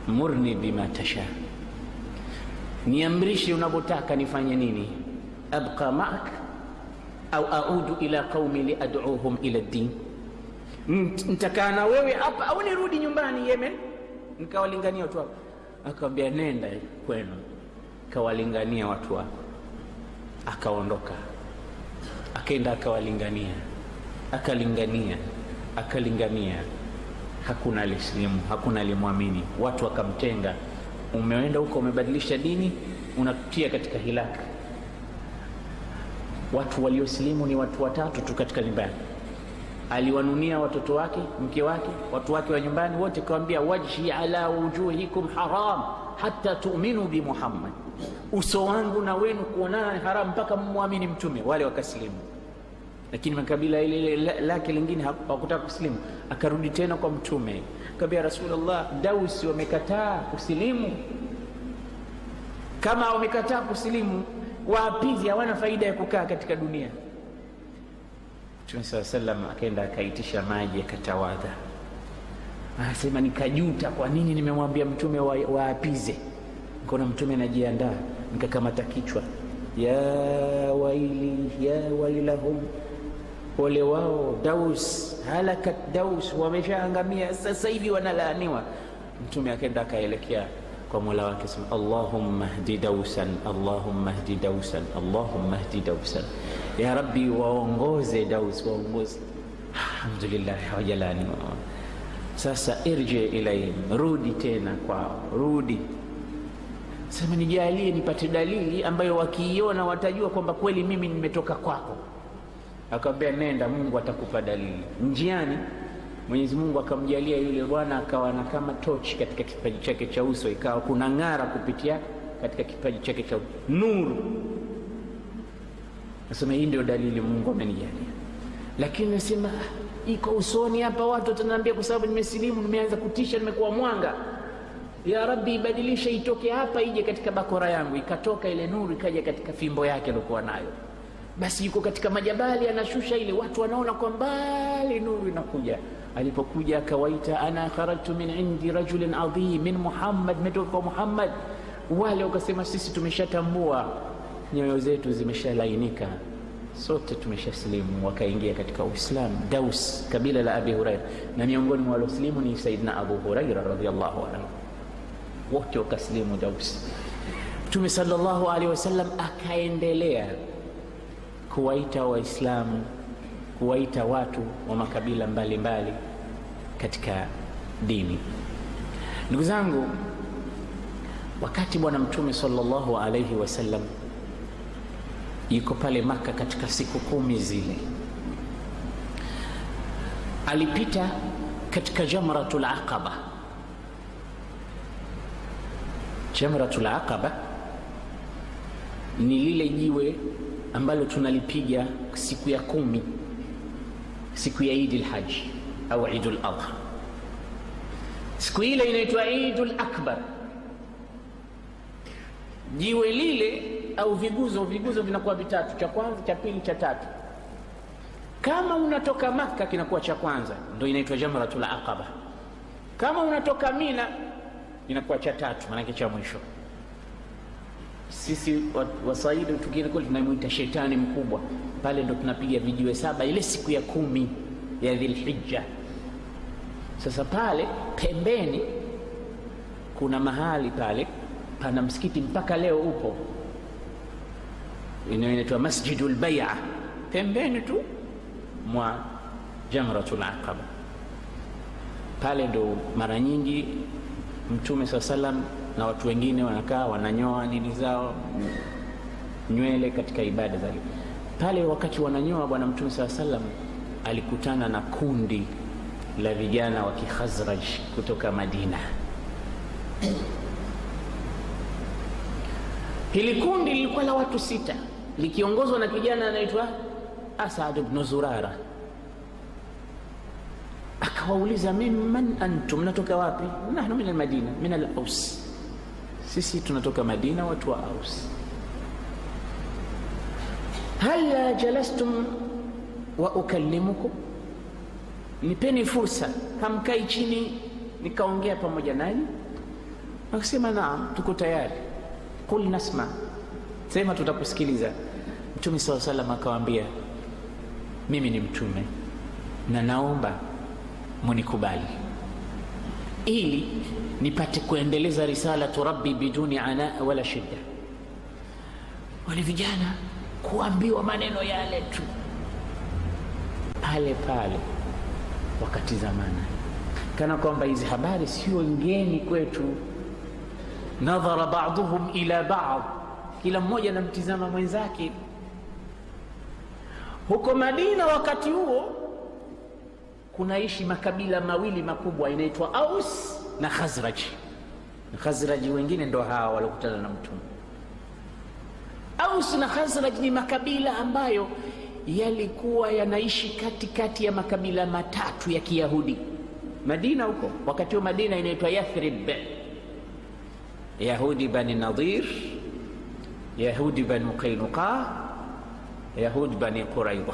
murni bima tasha, niamrishe unapotaka nifanye nini. Abqa ma'ak au a'udu ila qaumi li ad'uhum ila ad-din, nitakaa na wewe hapa au nirudi nyumbani Yemen nikawalingania watu wako? Akamwambia nenda kwenu kawalingania watu wako. Akaondoka akaenda akawalingania, akalingania, hakuna alislimu, hakuna alimwamini. Watu wakamtenga, umeenda huko umebadilisha dini, unatia katika hilaka. Watu walioslimu ni watu watatu tu katika nyumbani. Aliwanunia watoto wake, mke wake, watu wake wa nyumbani wote, kawaambia wajhi ala wujuhikum haram hatta tu'minu bi Muhammad, uso wangu na wenu kuonana ni haram mpaka muamini Mtume. Wale wakaslimu, lakini makabila ile lake lingine hawakutaka kuslimu. Akarudi tena kwa Mtume akamwambia, Rasulullah, Dausi wamekataa kuslimu. Kama wamekataa kuslimu, waapizi hawana faida ya kukaa katika dunia. Mtume sallam akaenda akaitisha maji akatawadha. Anasema nikajuta kwa nini nimemwambia Mtume waapize. Nikaona Mtume anajiandaa, nikakamata kichwa, ya waili ya wailahum, wale wao Daus, halakat Daus, wameshaangamia sasa hivi wanalaaniwa. Mtume akaenda akaelekea kwa Mola wake, sema Allahumma hdi Dausan, Allahumma hdi Dausan, Allahumma hdi Dausan, ya Rabbi waongoze Daus, waongoze. Alhamdulillah, hawajalani. Sasa irji ilayhim, rudi tena kwao, rudi. Sema nijalie nipate dalili ambayo wakiiona watajua kwamba kweli mimi nimetoka kwako. Akamwambia nenda, Mungu atakupa dalili. Njiani Mwenyezi Mungu akamjalia yule bwana akawa na kama tochi katika kipaji chake cha uso, ikawa kuna ng'ara kupitia katika kipaji chake cha nuru. Nasema hii ndio dalili Mungu amenijalia. Lakini nasema iko usoni hapa, watu wataniambia kwa sababu nimesilimu, nimeanza kutisha, nimekuwa mwanga. Ya Rabbi, ibadilisha itoke hapa ije katika bakora yangu. Ikatoka ile nuru ikaja katika fimbo yake alikuwa nayo. Basi yuko katika majabali anashusha ile, watu wanaona kwa mbali nuru inakuja. Alipokuja akawaita, ana kharajtu min indi rajulin adhim min Muhammad, metoka Muhammad. Wale wakasema sisi tumeshatambua, nyoyo zetu zimeshalainika, sote tumeshaslimu. Wakaingia katika Uislamu. Daus, kabila la Abi Huraira, na miongoni mwa walioslimu ni Saidina Abu Huraira radhiyallahu anhu. Wote wakaslimu Daus. Mtume sallallahu alaihi wasallam akaendelea kuwaita Waislamu, kuwaita watu wa makabila mbalimbali katika dini. Ndugu zangu, wakati Bwana Mtume sallallahu alayhi wasallam yuko pale Maka katika siku 10 zile, alipita katika Jamratul Aqaba. Jamratul Aqaba ni lile jiwe ambalo tunalipiga siku ya 10, siku ya Eid al-Hajj au Eid al-Adha. Siku ile inaitwa Eid al-Akbar. Jiwe lile au viguzo vinakuwa vitatu, cha kwanza, cha pili, cha tatu. Kama unatoka Makka kinakuwa cha kwanza, ndio inaitwa Jamratul Aqaba. Kama unatoka Mina inakuwa cha tatu, maana cha mwisho. Sisi Waswahili tukile kule tunamuita shetani mkubwa. Pale ndo tunapiga vijiwe 7 ile siku ya 10 ya Dhulhijja. Sasa pale pembeni kuna mahali pale pana msikiti mpaka leo upo, inaitwa Masjidul Bay'a, pembeni tu mwa Jamratul Aqaba. Pale ndo mara nyingi Mtume SAW na watu wengine wanakaa wananyoa nini zao nywele katika ibada zake. Pale wakati wananyoa, Bwana Mtume SAW alikutana na kundi la vijana wa Kikhazraj kutoka Madina. Hili kundi lilikuwa la watu 6 likiongozwa na kijana anaitwa Asad ibn Zurara. Akawauliza, man antum, natoka wapi? Nahnu min al-Madina, min al-Aus, sisi tunatoka Madina, watu wa Aus. Hal jalastum wa ukallimukum, nipeni fursa, hamkai chini nikaongea pamoja nanyi? Akasema naam, tuko tayari. Qul nasma, sema tutakusikiliza. Mtume sallallahu alayhi wasallam akawaambia, mimi ni mtume na naomba munikubali ili nipate kuendeleza risalatu rabbi biduni ana wala shida. Wale vijana kuambiwa maneno yale tu, pale pale wakatizamana kana kwamba hizi habari sio ngeni kwetu. Nadhara ba'dhum ila ba'd, kila mmoja anamtizama mwenzake. Huko Madina wakati huo kunaishi makabila mawili makubwa, inaitwa Aus na Khazraj. Khazraj wengine ndo hawa walikutana na Mtume. Aus na Khazraj ni makabila ambayo yalikuwa yanaishi katikati ya makabila matatu ya Kiyahudi Madina huko. Wakati huo Madina inaitwa Yathrib. Yahudi Bani Nadir, Yahudi Bani Qainuqa, Yahudi Bani Quraidha.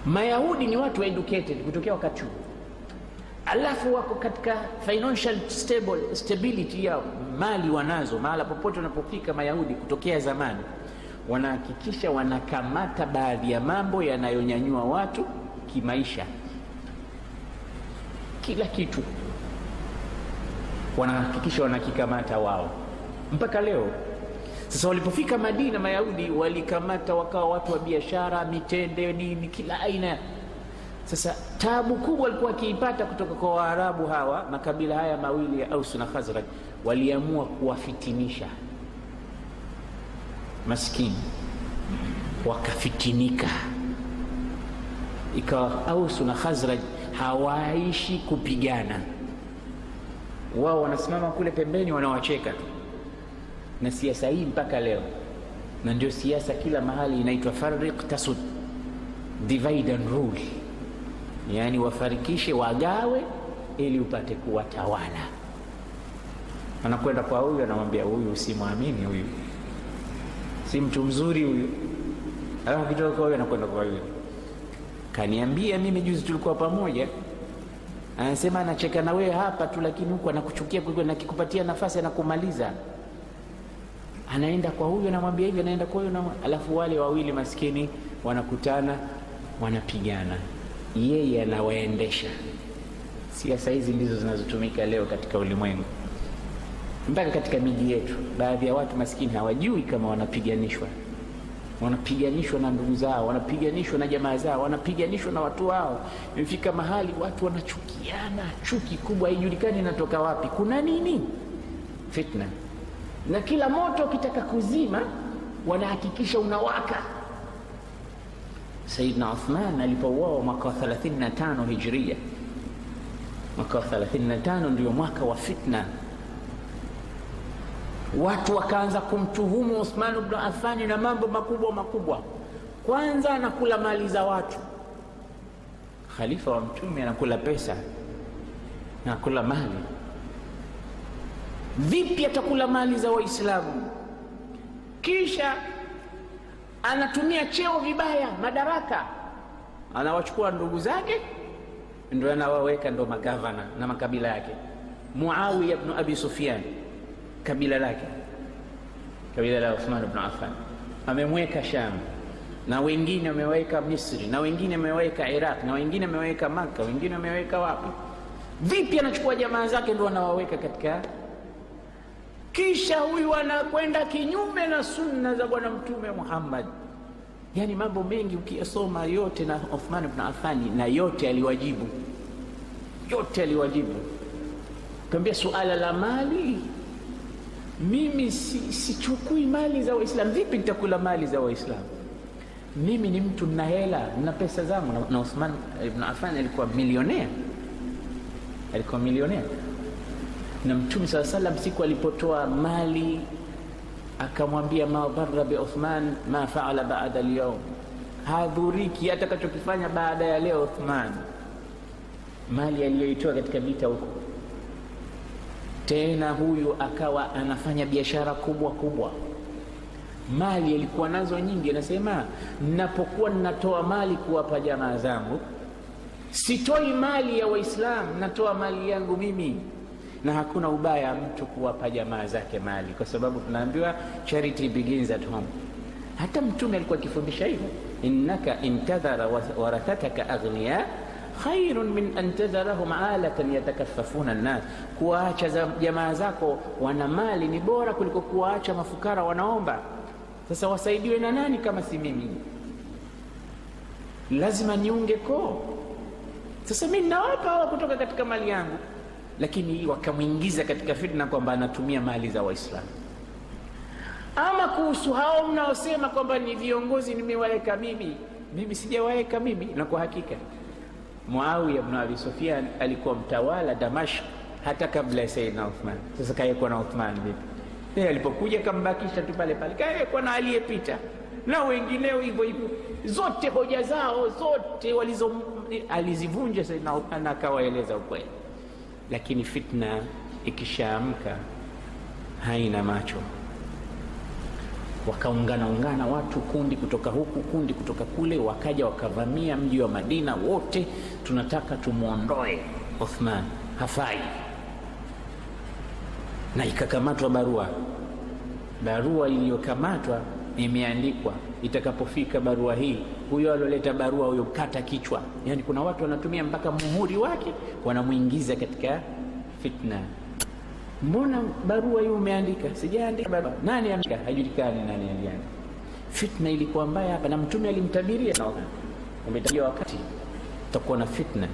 Mayahudi ni watu educated kutokea wakati huo, alafu wako katika financial stability yao, mali wanazo. Mahala popote wanapofika Mayahudi kutokea zamani, wanahakikisha wanakamata baadhi ya mambo yanayonyanyua watu kimaisha. Kila kitu wanahakikisha wanakikamata wao mpaka leo. Sasa walipofika Madina, Mayahudi walikamata wakawa watu wa biashara, mitende, nini, kila aina. Sasa tabu kubwa walikuwa wakiipata kutoka kwa Waarabu hawa, makabila haya mawili ya Aus na Khazraj. Waliamua kuwafitinisha maskini, wakafitinika. Ikawa Aus na Khazraj hawaishi kupigana, wao wanasimama kule pembeni wanawacheka tu. Na siasa hii mpaka leo, na ndio siasa kila mahali inaitwa farriq tasud, divide and rule, yani wafarikishe, wagawe ili upate kuwatawala. Anakwenda kwa huyu anamwambia huyu usimwamini, huyu si mtu mzuri huyu. Alafu kitoka kwa huyu anakwenda kwa huyu, kaniambia mimi juzi tulikuwa pamoja, anasema anacheka na wewe hapa tu, lakini huko anakuchukia kwa na kikupatia nafasi anakumaliza. Anaenda kwa huyu anamwambia hivi, anaenda kwa huyu, alafu wale wawili maskini wanakutana wanapigana, yeye anawaendesha. Siasa hizi ndizo zinazotumika leo katika ulimwengu, mpaka katika miji yetu. Baadhi ya watu maskini hawajui kama wanapiganishwa. wanapiganishwa na ndugu zao, wanapiganishwa na jamaa zao, wanapiganishwa na watu wao. Imefika mahali watu wanachukiana, chuki kubwa haijulikani inatoka wapi. Kuna nini? Fitna. Na kila moto ukitaka kuzima wanahakikisha unawaka. Sayyidina Uthman alipouawa mwaka wa 35 Hijria, mwaka wa 35 ndio mwaka wa fitna. Watu wakaanza kumtuhumu Uthman ibn Affan na mambo makubwa makubwa. Kwanza anakula mali za watu. Khalifa wa Mtume anakula pesa, anakula mali. Vipi atakula mali za Waislamu? Kisha anatumia cheo vibaya, madaraka. Anawachukua ndugu zake ndio anawaweka ndo magavana na makabila yake. Muawiya ibn Abi Sufyan kabila lake, kabila la Uthman ibn Affan, amemweka Sham, na wengine ameweka Misri, na wengine ameweka Iraq, na wengine ameweka Maka, wengine ameweka wapi. Vipi anachukua jamaa zake ndio anawaweka katika. Kisha huyu anakwenda kinyume na sunna za bwana Mtume Muhammad. Yani mambo mengi ukiyasoma yote na Uthman ibn Affan, na yote aliwajibu, yote aliwajibu. Kaambia suala la mali, mimi sichukui mali za Waislamu. Vipi nitakula mali za Waislamu? Mimi ni mtu na hela na pesa zangu. Na Uthman ibn Affan alikuwa milionea, alikuwa milionea. Na Mtume SAW siku alipotoa mali akamwambia, ma dharra bi Uthman ma faala ba'da al-yawm, hadhuriki atakachokifanya baada ya leo Uthman. Mali aliyoitoa katika vita huko. Tena huyu akawa anafanya biashara kubwa kubwa, mali alikuwa nazo nyingi. Anasema, ninapokuwa ninatoa mali kuwapa jamaa zangu, sitoi mali ya Waislamu, natoa mali yangu mimi. Na hakuna ubaya mtu kuwapa jamaa zake mali, kwa sababu tunaambiwa charity begins at home. Hata Mtume alikuwa akifundisha hivyo, innaka intadhara warathataka aghniya khairun min an tadharahum alatan yatakaffafuna an-nas. Kuacha jamaa zako wana mali ni bora kuliko kuacha mafukara wanaomba. Sasa wasaidiwe na nani kama si mimi? Lazima niunge koo. Sasa mimi nawapa hawa kutoka katika mali yangu. Lakini wakamwingiza katika fitna kwamba anatumia mali za Waislamu. Ama kuhusu hao mnaosema kwamba ni viongozi nimewaweka mimi sijawaweka mimi. Na kwa hakika Muawiya ibn Abi Sufyan alikuwa mtawala Damashq hata kabla ya Sayyidina Uthman. Sasa kaekwa na Uthman vipi? Yeye alipokuja kambakisha tu pale pale, kaekwa na aliyepita na wengineo hivyo hivyo. Zote hoja zao zote alizivunja Sayyidina Uthman, akawaeleza ukweli. Lakini fitna ikishaamka haina macho. Wakaungana watu, kundi kutoka huku, kundi kutoka kule, wakaja wakavamia mji wa Madina wote. Tunataka tumuondoe Uthman, hafai. Na ikakamatwa barua iliyokamatwa imeandikwa, itakapofika barua hii, huyo aloleta barua huyo kata kichwa. Yani kuna watu wanatumia mpaka muhuri wake, wanamuingiza katika fitna. Mbona barua hiyo umeandika? Sijaandika barua. Nani ameandika? Hajulikani nani aliandika. Fitna ilikuwa mbaya hapa, na Mtume alimtabiria umetajia wakati utakuwa na fitna.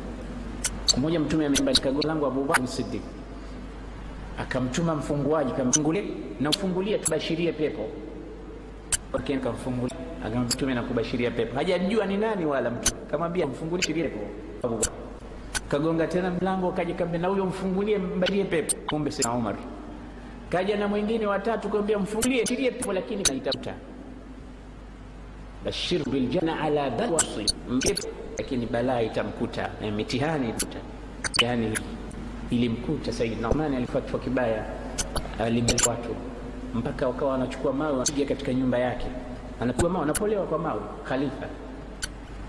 Mmoja Mtume amebandika lango Abu Bakr Siddiq, akamtuma mfunguaji, kamfungulie na ufungulie tubashirie pepo. Akaenda kumfungulia, akamwambia Mtume nakubashiria pepo. Hajajua ni nani wala mtu. Kamwambia mfungulie pepo. Abu Bakr kagonga tena mlango, kaja kambe na huyo mfungulie mbashie pepo. Kumbe Sayyidina Umar kaja na mwingine watatu, kumwambia mfungulie pepo, lakini haitafuta. Bashir bil janna ala balwasi, lakini balaa itamkuta na mitihani itakuta. Yani ilimkuta Sayyidina Umar, alifatwa kibaya, alimel watu mpaka wakawa wanachukua mawe wanapiga katika nyumba yake. Anakuwa mawe, anapolewa kwa mawe. Khalifa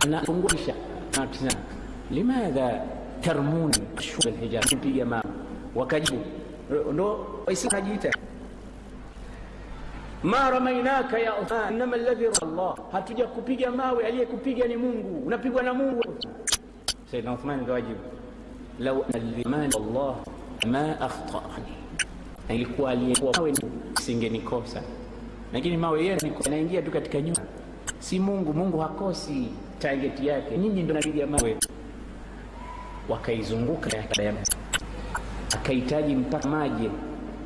anafungulisha, anatazama, limadha tarmun shul hijab, piga mawe. Wakajibu, ndo Waislamu hajiita, ma ramainaka ya Uthman inma alladhi Allah, hatuja kupiga mawe, aliyekupiga ni Mungu, unapigwa na Mungu. Sayyidina Uthman ndo ajibu, law al-iman Allah ma akhtani, ilikuwa aliyekuwa mawe singenikosa. Lakini mawe yeye yanaingia tu katika nyumba, si Mungu. Mungu hakosi target yake, nyinyi ndio napiga mawe. Wakaizunguka akahitaji mpaka maji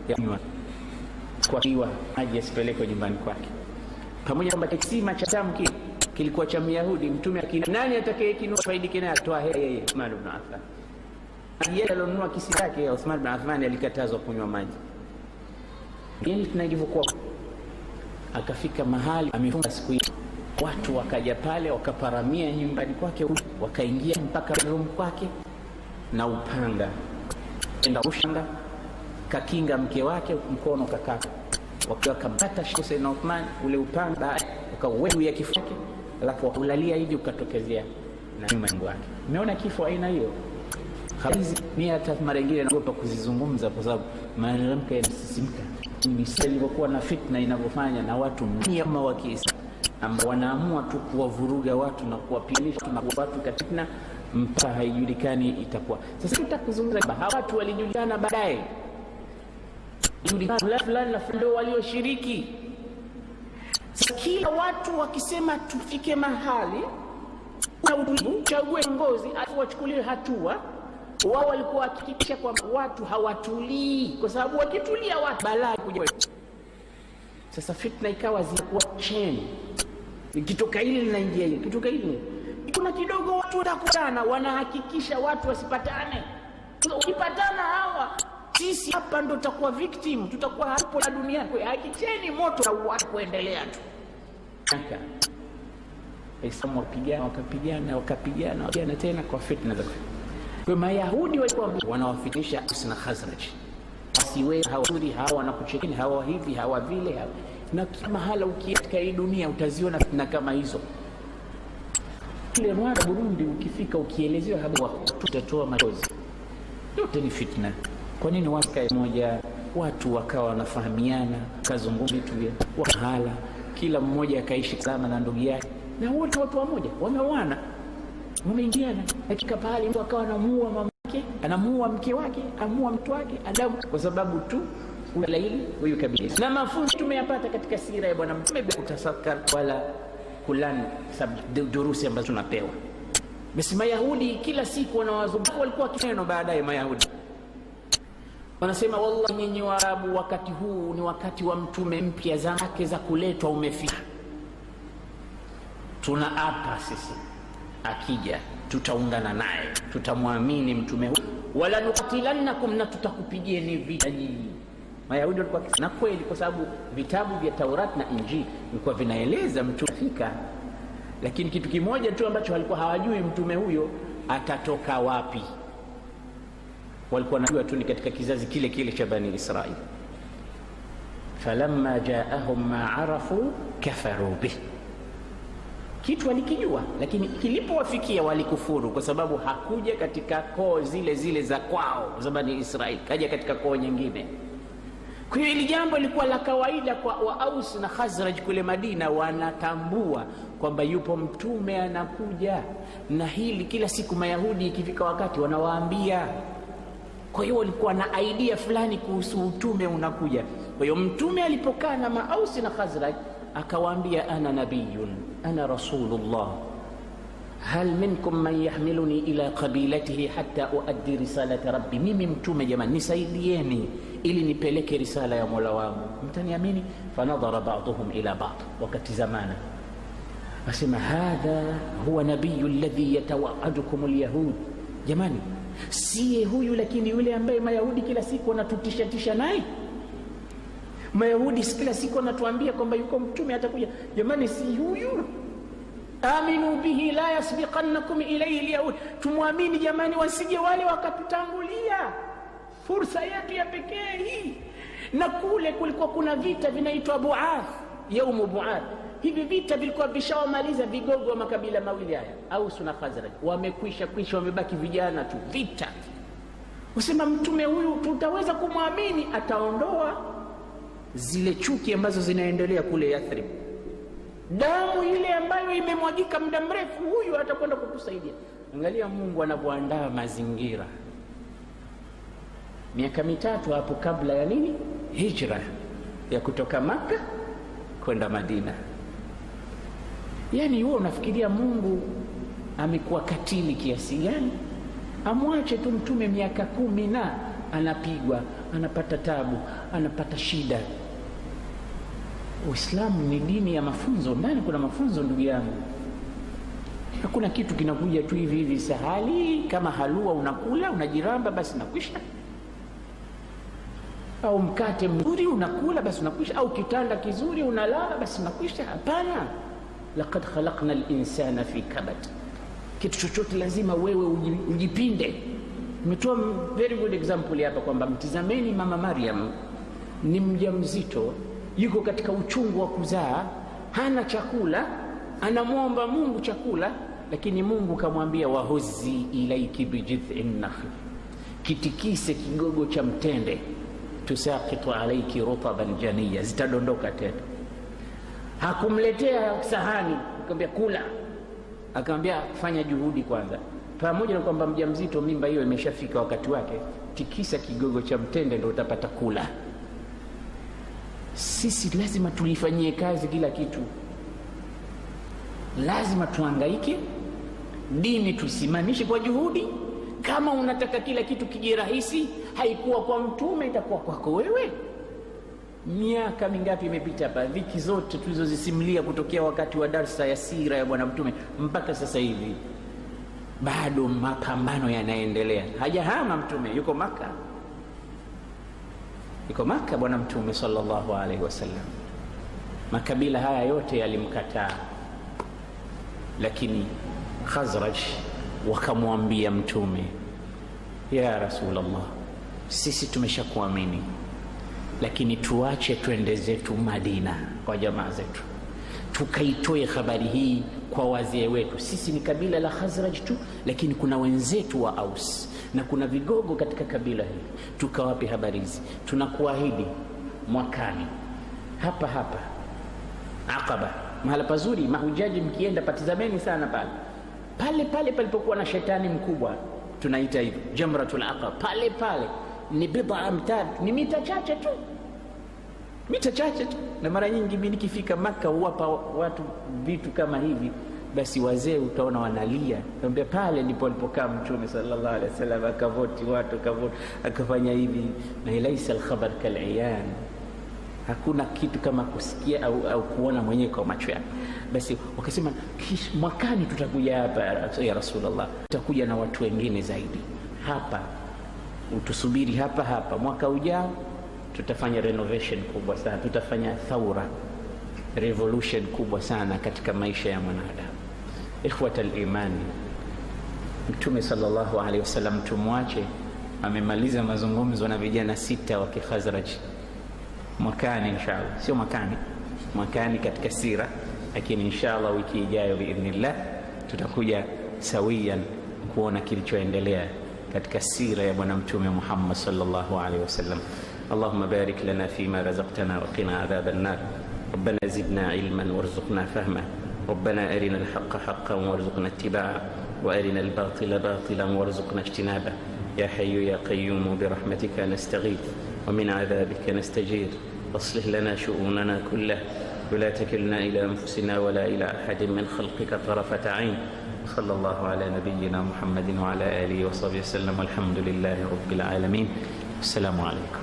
ya kunywa, kwa kiwa maji yasipelekwe nyumbani kwake, pamoja kwamba kisima cha tamu kilikuwa cha Myahudi. Mtume akina nani atakayekinua faidike naye? Atoa yeye Uthman ibn Affan. Yeye alionunua kisima chake, Uthman ibn Affan alikatazwa kunywa maji. Yeye tunajivyokuwa akafika mahali amefunga siku hiyo, watu wakaja pale wakaparamia nyumbani kwake, wakaingia mpaka room kwake na upanga, enda ushanga kakinga mke wake mkono kakata, wakamkata Sheikh na Uthman ule upanga ukaweka kifua chake, alafu ulalia hivi ukatokezea na nyuma yake. Umeona kifo aina hiyo? Hizi ni hata mara nyingine naogopa kuzizungumza kwa sababu mwanamke yanasisimka. Misali ilivyokuwa na fitna inavyofanya na watu kama wa Kiislamu ambao wanaamua tu kuwavuruga watu na kuwapilisha na watu katika mpaka haijulikani itakuwa. Sasa tutakuzungumza hawa watu walijulikana baadaye, julikana fulani na ndio walioshiriki. Sasa kila watu wakisema tufike mahali na utulivu, chague ngozi afu wachukulie hatua, wao walikuwa hakikisha kwa watu hawatulii, kwa sababu wakitulia watu balaa kuja. Sasa fitna ikawa zinakuwa chain, nikitoka hili linaingia hili, kitoka hili kuna kidogo watu watakutana, wanahakikisha watu wasipatane. Ukipatana hawa sisi hapa ndo tutakuwa victim, tutakuwa hapo na dunia. Kwa hakikisheni moto na watu kuendelea tu. Waislamu wakapigana tena kwa fitna za kwa Mayahudi walikuwa wanawafitinisha Aus na Khazraj, siwe hawazuri hawa wanakuchekeni hawa hivi hawa vile hawa. Na kama hala ukiatika hii dunia utaziona fitna kama hizo. Kile Rwanda Burundi ukifika ukielezewa habari tutatoa machozi, yote ni fitna. Kwa nini wakae moja, watu wakawa wanafahamiana, kazungumza vitu vya wahala, kila mmoja akaishi kama na ndugu yake, na wote watu wamoja wameoana wameingiana. Hakika pale mtu akawa anamuua mamake, anamuua mke wake, anamuua mtu wake Adamu, kwa sababu tu ulaili huyu kabisa. Na mafunzo tumeyapata katika sira ya Bwana Mtume, kutasakar wala kulani sababu durusi ambazo tunapewa. Basi Mayahudi kila siku wanawazunguka, walikuwa kineno baadaye Mayahudi wanasema wallahi nyinyi Waarabu, wakati huu ni wakati wa mtume mpya, zake za kuletwa umefika. Tunaapa sisi akija tutaungana naye, tutamwamini mtume huu, wala nuqatilannakum, na tutakupigieni vita nyinyi. Mayahudi walikuwa na kweli, kwa sababu vitabu vya Taurat na Injili vilikuwa vinaeleza mtume fika, lakini kitu kimoja tu ambacho walikuwa hawajui mtume huyo atatoka wapi. Walikuwa wanajua tu ni katika kizazi kile kile cha Bani Israili. Falamma jaahum ma arafu kafaru bih, kitu walikijua lakini kilipowafikia walikufuru, kwa sababu hakuja katika koo zile zile za kwao za Bani Israili, kaja katika koo nyingine. Kwa hiyo hili jambo lilikuwa la kawaida kwa wa Aus na Khazraj kule Madina, wanatambua kwamba yupo mtume anakuja, na hili kila siku Mayahudi ikifika wakati wanawaambia. Kwa hiyo walikuwa na idea fulani kuhusu utume unakuja. Kwa hiyo mtume alipokaa na Aus na Khazraj akawaambia, ana nabiyun ana rasulullah hal minkum man yahmiluni ila qabilatihi hatta uaddi risalata rabbi, mimi mtume jamani, nisaidieni ili nipeleke risala ya Mola wangu, mtaniamini? Fanadhara ba'dhum ila ba'd, wakati zamana asema hadha huwa nabiyyu alladhi yatawa'adukum alyahud. Jamani, siye huyu, lakini yule ambaye Mayahudi kila siku wanatutisha naye. Mayahudi kila siku wanatuambia kwamba yuko mtume atakuja. Jamani, si huyu? Aminu bihi la yasbiqannakum ilayhi alyahud, tumwamini jamani, wasije wale wakatutangulia. Fursa yetu ya pekee hii. Na kule kulikuwa kuna vita vinaitwa Bu'ath, yaumu Bu'ath. Hivi vita vilikuwa vishawamaliza vigogo wa makabila mawili haya, Aus na Khazraj, wamekwisha wamebaki vijana tu. Vita usema mtume huyu tutaweza kumwamini, ataondoa zile chuki ambazo zinaendelea kule Yathrib, damu ile ambayo imemwagika muda mrefu, huyu atakwenda kutusaidia. Angalia Mungu anapoandaa mazingira. Miaka mitatu hapo kabla ya nini? Hijra ya kutoka Makka kwenda Madina. Yani wewe unafikiria Mungu amekuwa katili kiasi gani? Amwache tu mtume miaka 10 na anapigwa, anapata tabu, anapata shida. Uislamu ni dini ya mafunzo. Ndani kuna mafunzo, ndugu yangu. Hakuna kitu kinakuja tu hivi hivi sahali, kama halua unakula unajiramba basi nakwisha, au mkate mzuri unakula basi nakwisha, au kitanda kizuri unalala basi nakwisha. Hapana, laqad khalaqna al-insana fi kabad. Kitu chochote lazima wewe ujipinde. Nimetoa very good example hapa kwamba mtizameni mama Maryam, ni mjamzito, yuko katika uchungu wa kuzaa, hana chakula, anamwomba Mungu chakula, lakini Mungu kamwambia wahuzi ilaiki bijidhin nakhl, kitikise kigogo cha mtende, tusaqitu alayki rutaban janiya, zitadondoka tena. Hakumletea sahani akamwambia kula, akamwambia fanya juhudi kwanza. Pamoja na kwamba mjamzito, mimba hiyo imeshafika wakati wake, tikisa kigogo cha mtende ndio utapata kula. Sisi lazima tulifanyie kazi kila kitu, lazima tuhangaike. Dini tusimamishe kwa juhudi. Kama unataka kila kitu kije rahisi, haikuwa kwa mtume, itakuwa kwako wewe. Miaka mingapi imepita hapa, dhiki zote tulizozisimulia kutokea wakati wa darsa ya sira ya bwana mtume mpaka sasa hivi, bado mapambano yanaendelea. Hajahama mtume, yuko Maka, yuko Maka bwana mtume sallallahu alaihi wasallam. Makabila haya yote yalimkataa, lakini Khazraj wakamwambia mtume, ya Rasulullah, sisi tumeshakuamini, lakini tuache twende zetu Madina kwa jamaa zetu, tukaitoe habari hii kwa wazee wetu. Sisi ni kabila la Khazraj tu, lakini kuna wenzetu wa Aus na kuna vigogo katika kabila hili, tukawape habari hizi. Tunakuahidi mwakani hapa hapa Aqaba, mahala pazuri, mahujaji mkienda patizameni sana pale pale pale palipokuwa na shetani mkubwa, tunaita hivyo Jamratul Aqaba. Pale pale ni bid'a amtar, ni mita chache tu, mita chache tu. Na mara nyingi mimi nikifika Maka huwapa watu vitu kama hivi, basi wazee utaona wanalia, naambia pale ndipo alipokaa mtume sallallahu alaihi wasallam, akavoti watu, akavoti, akafanya hivi. Na laisa al-khabar kal-iyan, hakuna kitu kama kusikia au kuona mwenyewe kwa macho yako. Basi wakasema mwakani tutakuja hapa ya Rasulullah, tutakuja na watu wengine zaidi hapa, utusubiri hapa hapa. Mwaka ujao tutafanya renovation kubwa sana, tutafanya thaura, revolution kubwa sana katika maisha ya mwanadamu. Ikhwatal imani, mtume sallallahu alaihi wasallam tumwache amemaliza mazungumzo na vijana 6 wa Khazraj. Mwakani inshallah, sio mwakani katika sira, lakini inshallah wiki ijayo biidhnillah tutakuja sawiyan kuona kilichoendelea katika sira ya bwana mtume Muhammad sallallahu alaihi wasallam. اللهم بارك لنا فيما رزقتنا وقنا عذاب النار. ربنا زدنا علما وارزقنا فهما. ربنا أرنا الحق حقا وارزقنا اتباعه، وأرنا الباطل باطلا وارزقنا اجتنابه. يا حي يا قيوم برحمتك نستغيث ومن عذابك نستجير. واصلح لنا شؤوننا كلها ولا تكلنا إلى أنفسنا ولا إلى أحد من خلقك طرفة عين. صلى الله على نبينا محمد وعلى آله وصحبه وسلم، والحمد لله رب العالمين. السلام عليكم.